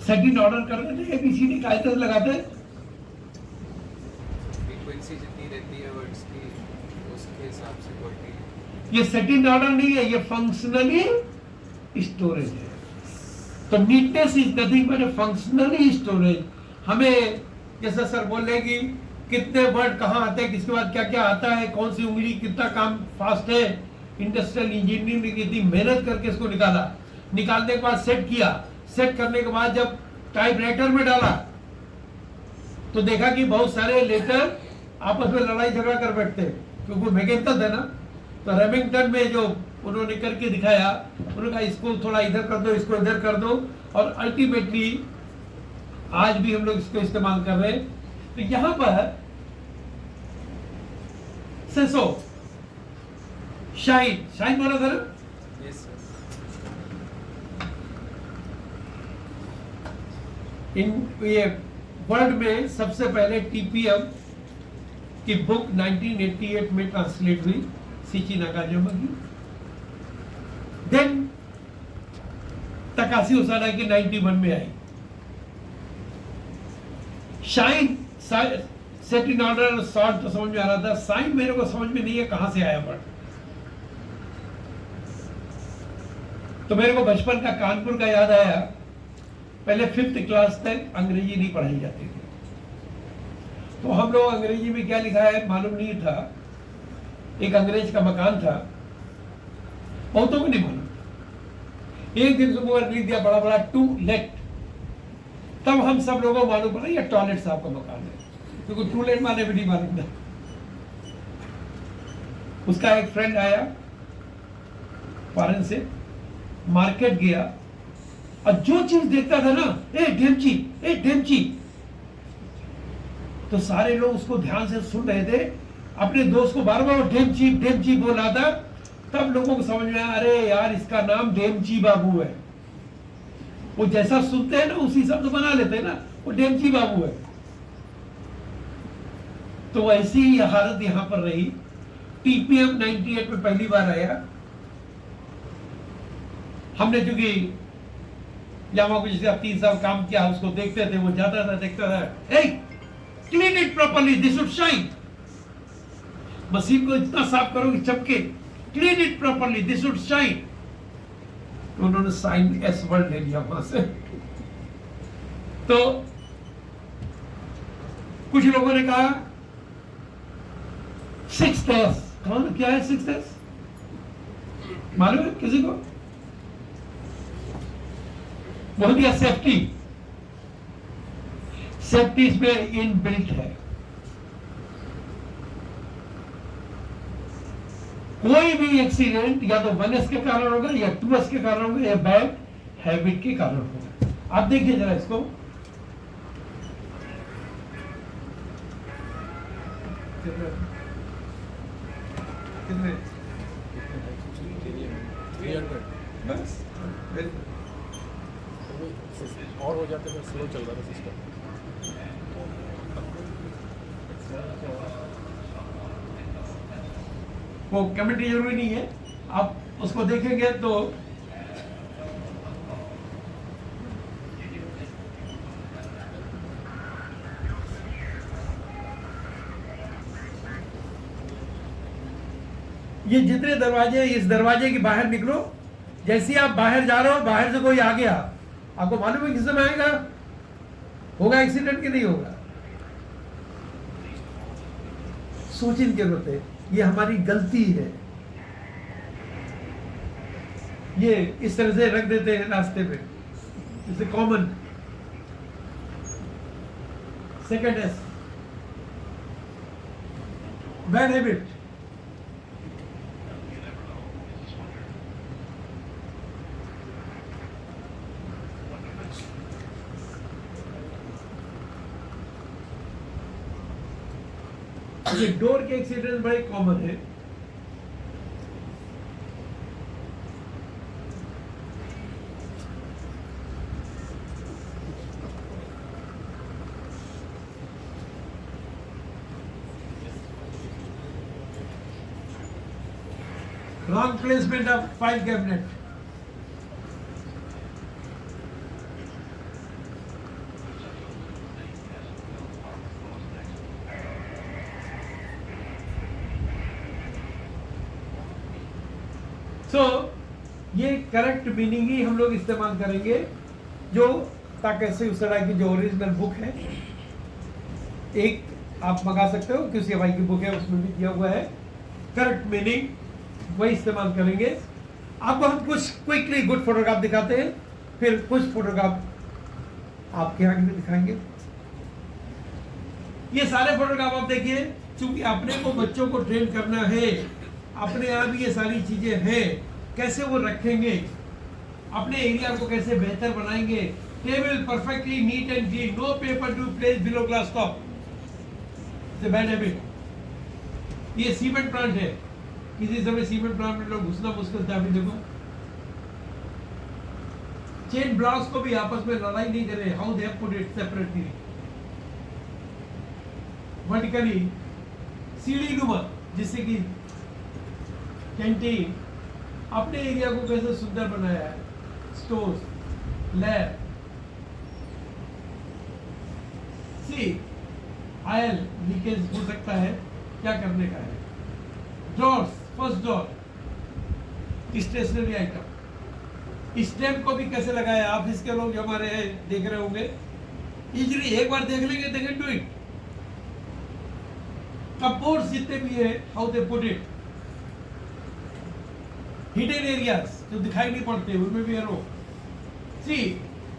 [SPEAKER 1] सेकंड ऑर्डर कर रहे थे, एबीसीडी कायदे लगाते,
[SPEAKER 2] फ्रीक्वेंसी जितनी रहती है वर्ड्स की उसके हिसाब से क्वालिटी।
[SPEAKER 1] ये सेकंड ऑर्डर नहीं है, ये फंक्शनली स्टोरेज है। तो neatness is nothing but functionally storage. हमें जैसा सर बोल रहे कि कितने वर्ड कहाँ आते हैं, किसके बाद क्या क्या आता है, कौन सी उंगली कितना काम फास्ट है, इंडस्ट्रियल इंजीनियरिंग ने कितनी मेहनत करके इसको निकाला, निकालने के बाद सेट किया, सेट करने के बाद जब टाइपराइटर में डाला तो देखा कि बहुत सारे लेटर आपस में लड़ाई झगड़ा कर बैठते हैं, क्योंकि मैकेनिकल है ना। तो रेमिंगटन में जो उन्होंने करके दिखाया, उन्होंने कहा इसको थोड़ा इधर कर दो, इसको इधर कर दो, और अल्टीमेटली आज भी हम लोग इसको इस्तेमाल कर रहे हैं। तो यहां पर सेंसो शाइन, शाइन बोला था ना?
[SPEAKER 2] Yes sir.
[SPEAKER 1] इन ये वर्ल्ड में सबसे पहले टीपीएम की बुक 1988 में ट्रांसलेट हुई सिची नाकाजामा की। देन तकाशी ओसाडा की 91 में आई। Shine set in order sort तो समझ में आ रहा था, साइन मेरे को समझ में नहीं है कहां से आया वर्ड। तो मेरे को बचपन का कानपुर का याद आया, पहले 5th क्लास तक अंग्रेजी नहीं पढ़ाई जाती थी, तो हम लोग अंग्रेजी में क्या लिखा है मालूम नहीं था। एक अंग्रेज का मकान था, बहुतों को नहीं मालूम। एक दिन सुबह लिख दिया बड़ा बड़ा टू लेट, तब हम सब लोगों को मालूम पड़ा ये टॉयलेट साहब का मकान है, क्योंकि टू लेट माने भी नहीं मालूम था। उसका एक फ्रेंड आया फॉरेन से, मार्केट गया और जो चीज देखता था ना, ए ढेमची, तो सारे लोग उसको ध्यान से सुन रहे थे। अपने दोस्त को बार बार ढेमची बोल रहा था, तब लोगों को समझ में आया अरे यार इसका नाम ढेमची बाबू है। वो जैसा सुनते हैं ना उसी शब्द बना लेते हैं ना, वो ढेमची बाबू है। तो ऐसी ही हालत यहां पर रही। टीपीएम 98 में पहली बार आया। हमने चूंकि यामागुची जैसे आप 3 साल काम किया, उसको देखते थे, वो जाता था देखता था, a clean it properly this should shine. Machine को इतना साफ करो कि चमके, clean it properly this should shine. तो उन्होंने साइन एस वर्ड ले लिया वहां से। तो कुछ लोगों ने कहा 6th एस, कौन क्या है 6th एस मालूम है किसी को? बोल दिया सेफ्टी इसमें इनबिल्ट है। कोई भी एक्सीडेंट या तो 1S के कारण होगा या 2S के कारण होगा या बैड हैबिट के कारण होगा। आप देखिए जरा इसको, कितने बस
[SPEAKER 4] और हो जाते हैं, स्लो चल रहा था सिस्टम।
[SPEAKER 1] वो कमेंट्री जरूरी नहीं है, आप उसको देखेंगे तो ये जितने दरवाजे हैं, इस दरवाजे के बाहर निकलो, जैसे ही आप बाहर जा रहे हो, बाहर से कोई आ गया, आपको मालूम है किस समय आएगा, होगा एक्सीडेंट कि नहीं होगा? सोचने की जरूरत है, ये हमारी गलती है, ये इस तरह से रख देते हैं रास्ते पे, it's common. Second S, bad habit. ये डोर के एक्सीडेंट बड़े कॉमन है। Wrong placement of file cabinet. So, ये करेक्ट मीनिंग ही हम लोग इस्तेमाल करेंगे, जो ताकि उस तरह की जो ओरिजिनल बुक है, एक आप मंगा सकते हो, किसी भाई की बुक है उसमें भी दिया हुआ है, करेक्ट मीनिंग वही इस्तेमाल करेंगे। आपको हम कुछ क्विकली गुड फोटोग्राफ दिखाते हैं, फिर कुछ फोटोग्राफ आपके आगे में दिखाएंगे। ये सारे फोटोग्राफ आप देखिए, चूंकि अपने को बच्चों को ट्रेन करना है, अपने यहाँ भी ये सारी चीजें हैं, कैसे वो रखेंगे, अपने एरिया को कैसे बेहतर बनाएंगे। Table perfectly neat and clean, no paper to place below glass top, it's a bad habit. ये सीमेंट प्लांट है, किसी समय सीमेंट प्लांट में लोग घुसना मुश्किल था। अभी देखो चेन ब्लॉक्स को भी आपस में लड़ाई नहीं दे रहे, how they have put it separately, vertically सीढ़ी नुमा, जिससे कि कैंटीन अपने एरिया को कैसे सुंदर बनाया है, stores, lab, see oil leakage हो सकता है, क्या करने का है। Drawers, first drawer, stationery item, stamp को भी कैसे लगाया। ऑफिस के लोग जो हमारे हैं देख रहे होंगे, इजीली एक बार देख लेंगे, they can do it. Cupboards जितने भी है, how they put it, hidden areas जो दिखाई नहीं पड़ते, उनमें भी एरो। सी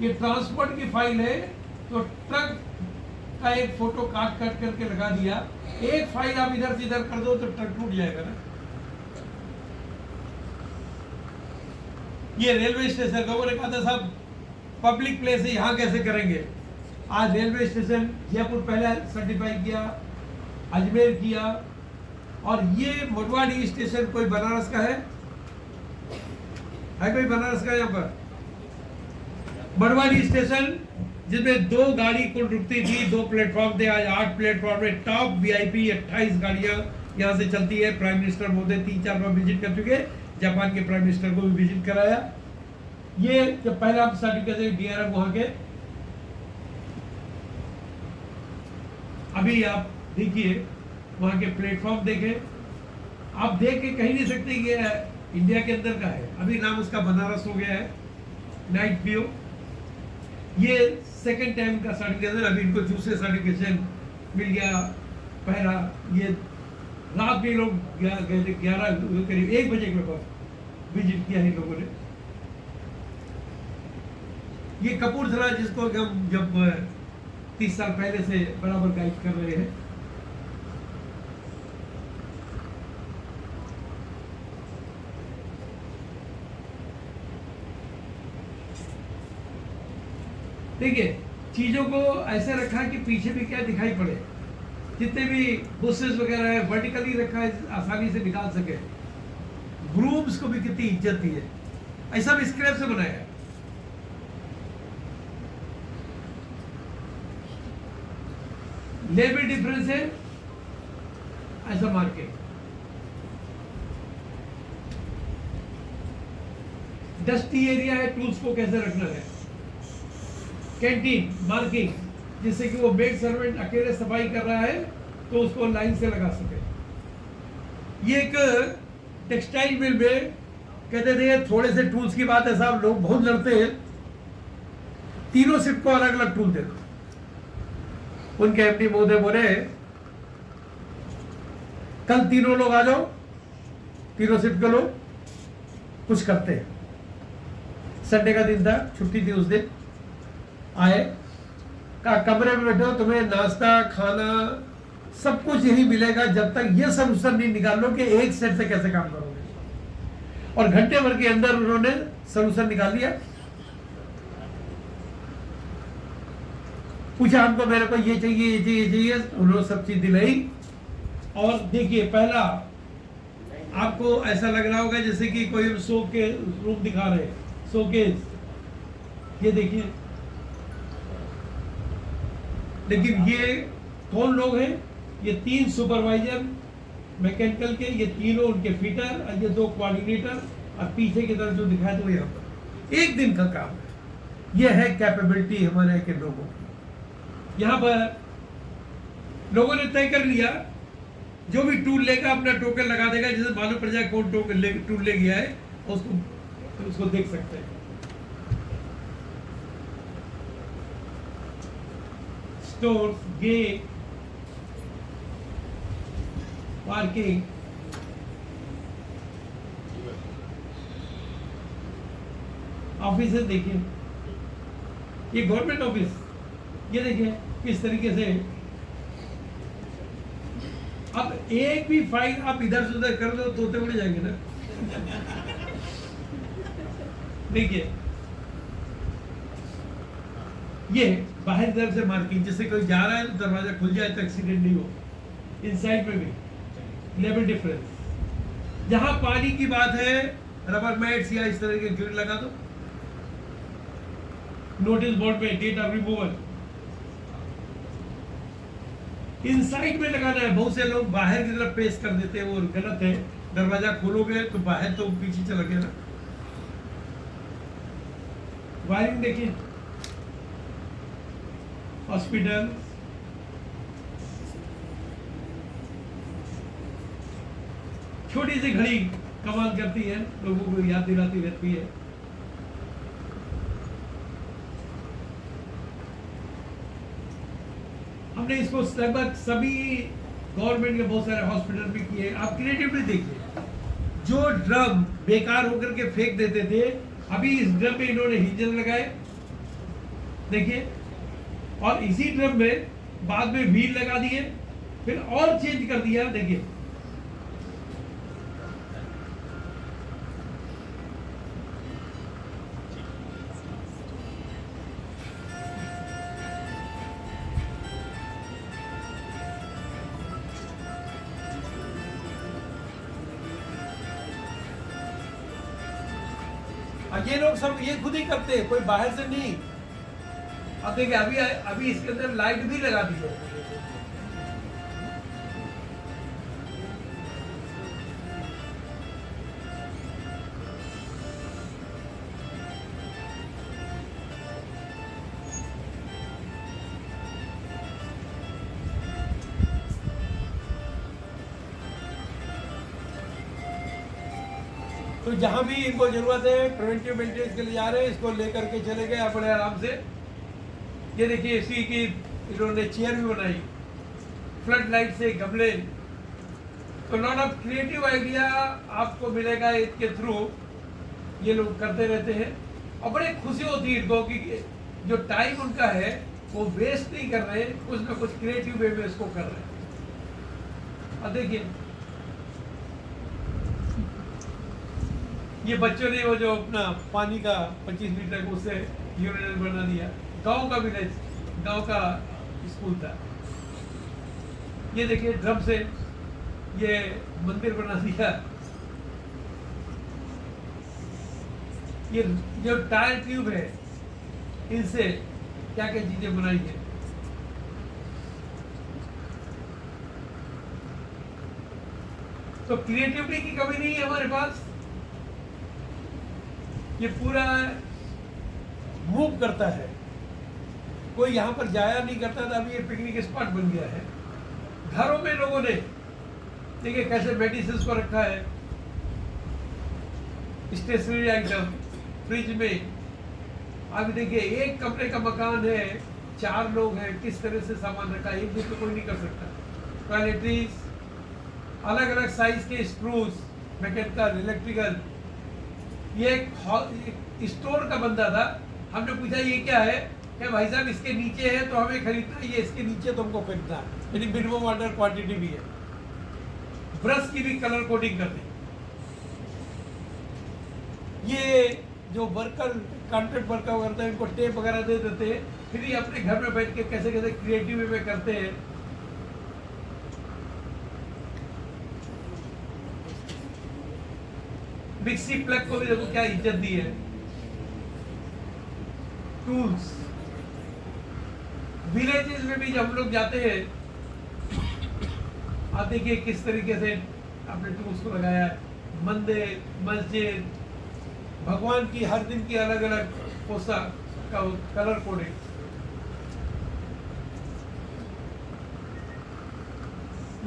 [SPEAKER 1] ये ट्रांसपोर्ट की फाइल है, तो ट्रक का एक फोटो काट करके लगा दिया, एक फाइल आप इधर से इधर कर दो तो ट्रक टूट जाएगा ना। ये रेलवे स्टेशन, लोगों ने कहा था साहब पब्लिक प्लेस है, यहाँ कैसे करेंगे। आज रेलवे स्टेशन जयपुर पहले सर्टिफाई किया, अजमेर किया, और ये मोटवाड़ी स्टेशन कोई बनारस का है कोई बनारस का यहाँ पर मरवाड़ी स्टेशन, जिसमें 2 गाड़ी कुल रुकती थी, 2 प्लेटफॉर्म थे, आज 8 प्लेटफॉर्म में टॉप वीआईपी 28 गाड़ियां यहाँ से चलती है। प्राइम मिनिस्टर मोदी 3-4 बार विजिट कर चुके, जापान के प्राइम मिनिस्टर को भी विजिट कराया। ये जब पहले आप सर्टिफिकेट डीआरएम वहां के, अभी आप देखिए वहां के प्लेटफॉर्म देखें, आप देख के कह नहीं सकते कि इंडिया के अंदर का है। अभी नाम उसका बनारस हो गया है, नाइट व्यू। ये सेकंड टाइम का सर्टिफिकेशन, अभी इनको दूसरे सर्टिफिकेशन मिल गया पहला। ये रात में लोग गए थे 11 करीब 1 बजे के लगभग विजिट किया है लोगों ने। ये कपूरथला, जिसको हम जब 30 साल पहले से बराबर गाइड कर रहे हैं। देखिए चीजों को ऐसे रखा कि पीछे भी क्या दिखाई पड़े, जितने भी बुशेस वगैरह है वर्टिकली रखा है, आसानी से निकाल सके। ग्रूम्स को भी कितनी इज्जत दी है, ऐसा भी स्क्रैप से बनाया है। लेवल डिफरेंस है, ऐसा मार्केट। डस्टी एरिया है, टूल्स को कैसे रखना है। कैंटीन मार्किंग, जिससे कि वो मेड सर्वेंट अकेले सफाई कर रहा है तो उसको लाइन से लगा सके। ये एक टेक्सटाइल मिल में कहते थे थोड़े से टूल्स की बात है साहब, लोग बहुत लड़ते हैं, तीनों शिफ्ट को अलग अलग टूल दे दो। उनके एमडी महोदय बोले कल तीनों लोग आ जाओ, तीनों शिफ्ट के लोग कुछ करते हैं। संडे का दिन था, छुट्टी थी उस दिन, आए कहा कमरे में बैठो, तुम्हें नाश्ता खाना सब कुछ यही मिलेगा जब तक ये सलूशन नहीं निकाल लो कि एक सेट से कैसे काम करोगे। और घंटे भर के अंदर उन्होंने सलूशन निकाल लिया। पूछा हमको, मेरे को ये चाहिए ये चाहिए ये चाहिए, उन्होंने सब चीज दिलाई। और देखिए पहला आपको ऐसा लग रहा होगा जैसे कि कोई शो के रूम दिखा रहे हैं, शोकेस, ये देखिए। लेकिन ये कौन लोग हैं? ये 3 सुपरवाइजर मैकेनिकल के, ये तीनों उनके फिटर और ये 2 कोऑर्डिनेटर, और पीछे की तरफ जो दिखाया तो यहाँ पर एक दिन का काम है। ये है कैपेबिलिटी हमारे के लोगों की। यहाँ पर लोगों ने तय कर लिया जो भी टूल लेगा अपना टोकन लगा देगा, जैसे मालूम पड़ जाए कौन टूल ले गया है, उसको देख सकते हैं। स्टोर, गेट, पार्किंग, ऑफिस देखिए, ये गवर्नमेंट ऑफिस, ये देखिए किस तरीके से। अब एक भी फाइल आप इधर से उधर कर दो तोते उड़ जाएंगे ना। देखिए ये बाहर तरफ से मार्किंग, जैसे कोई जा रहा है तो दरवाजा खुल जाए तो एक्सीडेंट नहीं हो। इनसाइड में भी लेवल डिफरेंस। जहां पानी की बात है रबर मैट्स या इस तरह के ग्रिड लगा दो। नोटिस बोर्ड पे डेट ऑफ रिमूवल इनसाइड में लगाना है। बहुत से लोग बाहर की तरफ पेश कर देते हैं, वो गलत है। दरवाजा खोलोगे तो बाहर तो पीछे चला गया ना। वायरिंग देखिए, हॉस्पिटल, छोटी सी घड़ी कमाल करती है, लोगों को याद दिलाती रहती है। हमने इसको लगभग सभी गवर्नमेंट के बहुत सारे हॉस्पिटल भी किए। आप क्रिएटिवली देखिए, जो ड्रम बेकार होकर के फेंक देते थे, अभी इस ड्रम में इन्होंने हीटर लगाए देखिए, और इसी ड्रम में बाद में व्हील लगा दिए, फिर और चेंज कर दिया देखिए। ये लोग सब ये खुद ही करते हैं, कोई बाहर से नहीं। अब देखिए अभी इसके अंदर लाइट भी लगा दी है। तो जहां भी इनको जरूरत है प्रिवेंटिव मेंटेनेंस के लिए जा रहे हैं, इसको लेकर के चले गए अपने आराम से। ये देखिए इसी की इन्होंने चेयर भी बनाई, फ्लड लाइट से गमले। तो लॉट ऑफ क्रिएटिव आइडिया आपको मिलेगा इसके थ्रू। ये लोग करते रहते हैं और बड़े खुशी होती है इनको कि जो टाइम उनका है वो वेस्ट नहीं कर रहे, कुछ ना कुछ क्रिएटिव वे में इसको कर रहे हैं। और देखिए ये बच्चों ने वो जो अपना पानी का 25 लीटर को उससे यूरिनल बना दिया। गांव का विलेज, गांव का स्कूल था। ये देखिए ड्रम से ये मंदिर बना दिया। ये जो टायर ट्यूब है इनसे क्या क्या चीजें बनाई है। तो क्रिएटिविटी की कमी नहीं है हमारे पास। ये पूरा मूव करता है, कोई यहाँ पर जाया नहीं करता था, अभी ये पिकनिक स्पॉट बन गया है। घरों में लोगों ने देखिए कैसे मेडिसिन को रखा है, स्टेशनरी आइटम, फ्रिज में। अभी देखिए एक कमरे का मकान है, 4 लोग हैं, किस तरह से सामान रखा है, एक दिन तो कोई नहीं कर सकता। टॉयलेटरीज, अलग अलग साइज के स्क्रूज, मैकेनिकल, इलेक्ट्रिकल। ये एक स्टोर का बंदा था, हमने पूछा ये क्या है, क्या भाई साहब इसके नीचे है तो हमें खरीदना है, ये इसके नीचे तो हमको खरीदना है, यानी मिनिमम ऑर्डर क्वांटिटी भी है। ब्रश की भी कलर कोडिंग करनी। ये जो वर्कर, कॉन्ट्रैक्ट वर्कर करते हैं, इनको टेप वगैरह दे देते हैं, फिर ये अपने घर में बैठ के कैसे कैसे क्रिएटिव वे में करते हैं। मिक्सी प्लग को भी देखो क्या इज्जत दी है। टूल्स, विलेजेस में भी जब हम लोग जाते हैं, आप देखिए किस तरीके से आपने टूल्स को लगाया है। मंदिर, मस्जिद, भगवान की हर दिन की अलग अलग पोशाक का कलर कोडिंग।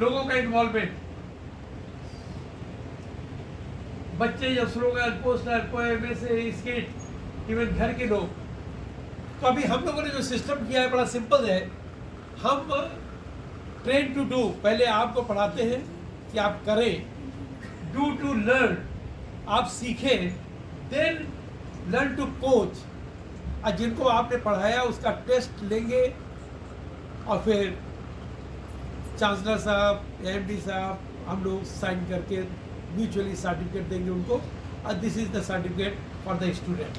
[SPEAKER 1] लोगों का इन्वॉल्वमेंट, बच्चे जब स्लोगन, पोस्टर, पोएम, ऐसे स्किट, इवन घर के लोग। तो अभी हम लोगों ने जो सिस्टम किया है बड़ा सिंपल है। हम ट्रेन टू डू, पहले आपको पढ़ाते हैं कि आप करें, डू टू लर्न, आप सीखें, देन लर्न टू कोच। और जिनको आपने पढ़ाया उसका टेस्ट लेंगे और फिर चांसलर साहब या एमडी साहब हम लोग साइन करके म्यूचुअली सर्टिफिकेट देंगे उनको, और this is the certificate for the student.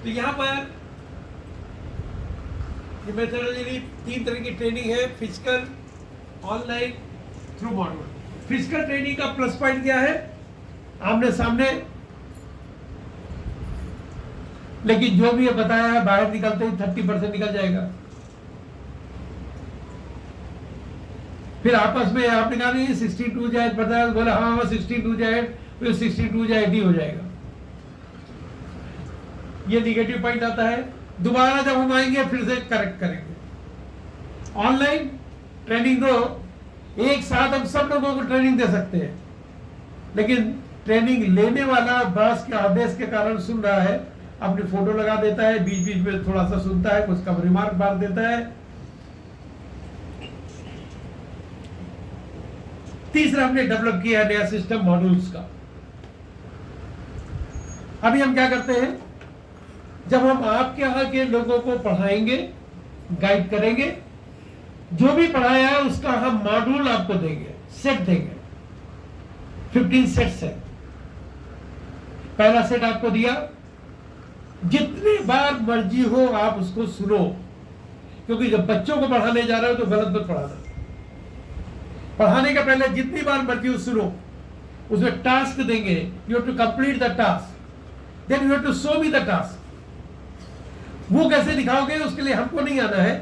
[SPEAKER 1] तो यहाँ पर ये मेथोडोलॉजी 3 तरह की ट्रेनिंग है, physical, online, through module. Physical training का प्लस पॉइंट क्या है, आमने सामने, लेकिन जो भी ये बताया है बाहर निकलते ही 30% निकल जाएगा। फिर आपस में आपने कहा नहीं 62 जाए, पता बोला हाँ 62 जाए, फिर 62 जाए ही हो जाएगा। ये निगेटिव पॉइंट आता है। दोबारा जब हम आएंगे फिर से करेक्ट करेंगे। ऑनलाइन ट्रेनिंग दो, एक साथ हम सब लोगों को ट्रेनिंग दे सकते हैं, लेकिन ट्रेनिंग लेने वाला बॉस के आदेश के कारण सुन रहा है, अपनी फोटो लगा देता है, बीच बीच में थोड़ा सा सुनता है, कुछ कम रिमार्क मार देता है। तीसरा हमने डेवलप किया नया सिस्टम मॉड्यूल्स का। अभी हम क्या करते हैं, जब हम आपके यहाँ के लोगों को पढ़ाएंगे, गाइड करेंगे, जो भी पढ़ाया है उसका हम मॉड्यूल आपको देंगे, सेट देंगे। 15 सेट्स है। पहला सेट आपको दिया, जितनी बार मर्जी हो आप उसको सुनो, क्योंकि जब बच्चों को पढ़ाने जा रहे हो तो गलत मत पढ़ाना। पढ़ाने के पहले जितनी बार मर्जी हो सुनो, उसमें टास्क देंगे, you have to complete the task, then you have to show me the task. वो कैसे दिखाओगे उसके लिए हमको नहीं आना है,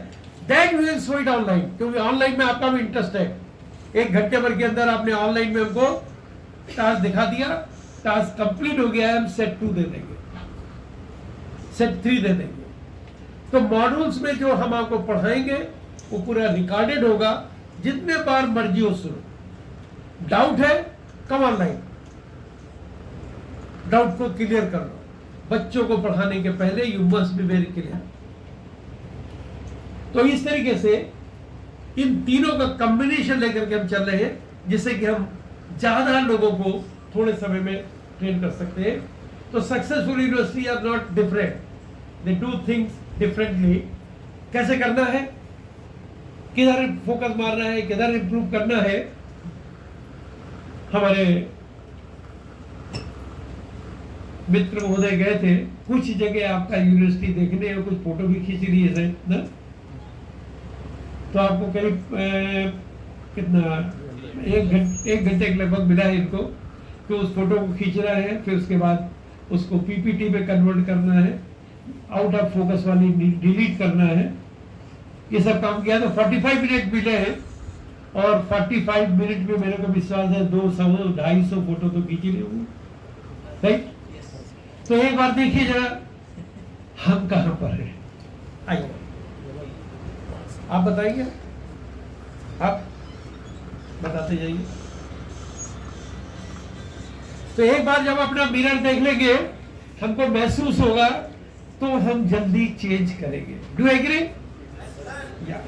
[SPEAKER 1] that we will show it online, क्योंकि ऑनलाइन में आपका भी इंटरेस्ट है। 1 घंटे भर के अंदर आपने ऑनलाइन में हमको टास्क दिखा दिया, टास्क कंप्लीट हो गया है, हम सेट 2 दे देंगे, सेट 3 दे देंगे। तो मॉड्यूल्स में जो हम आपको पढ़ाएंगे वो पूरा रिकॉर्डेड होगा, जितने बार मर्जी हो सुनो। डाउट है, कम ऑनलाइन, डाउट को क्लियर कर लो। बच्चों को पढ़ाने के पहले you must be very clear. तो इस तरीके से इन तीनों का कॉम्बिनेशन लेकर के हम चल रहे हैं, जिससे कि हम ज्यादा लोगों को थोड़े समय में ट्रेन कर सकते हैं। तो successful university are not different, they do things differently. कैसे करना है, किधर फोकस मारना है, किधर इंप्रूव करना है। हमारे मित्र महोदय गए थे कुछ जगह आपका यूनिवर्सिटी देखने, और कुछ फोटो भी खींच लिए थे ना, तो आपको करीब कितना 1 घंटे के लगभग मिला है इनको। तो उस फोटो को खींचना है, फिर उसके बाद उसको पीपीटी में कन्वर्ट करना है, आउट ऑफ फोकस वाली डिलीट करना है। ये सब काम किया। तो 45 मिनट मिले हैं, और 45 मिनट में मेरे को विश्वास है 200-250 फोटो तो खींच लिए होंगे, राइट। तो एक बार देखिए जरा हम कहां पर हैं। आइए आप बताइए, आप बताते जाइए। तो एक बार जब अपना मिरर देख लेंगे, हमको महसूस होगा, तो हम जल्दी चेंज करेंगे। Do agree? या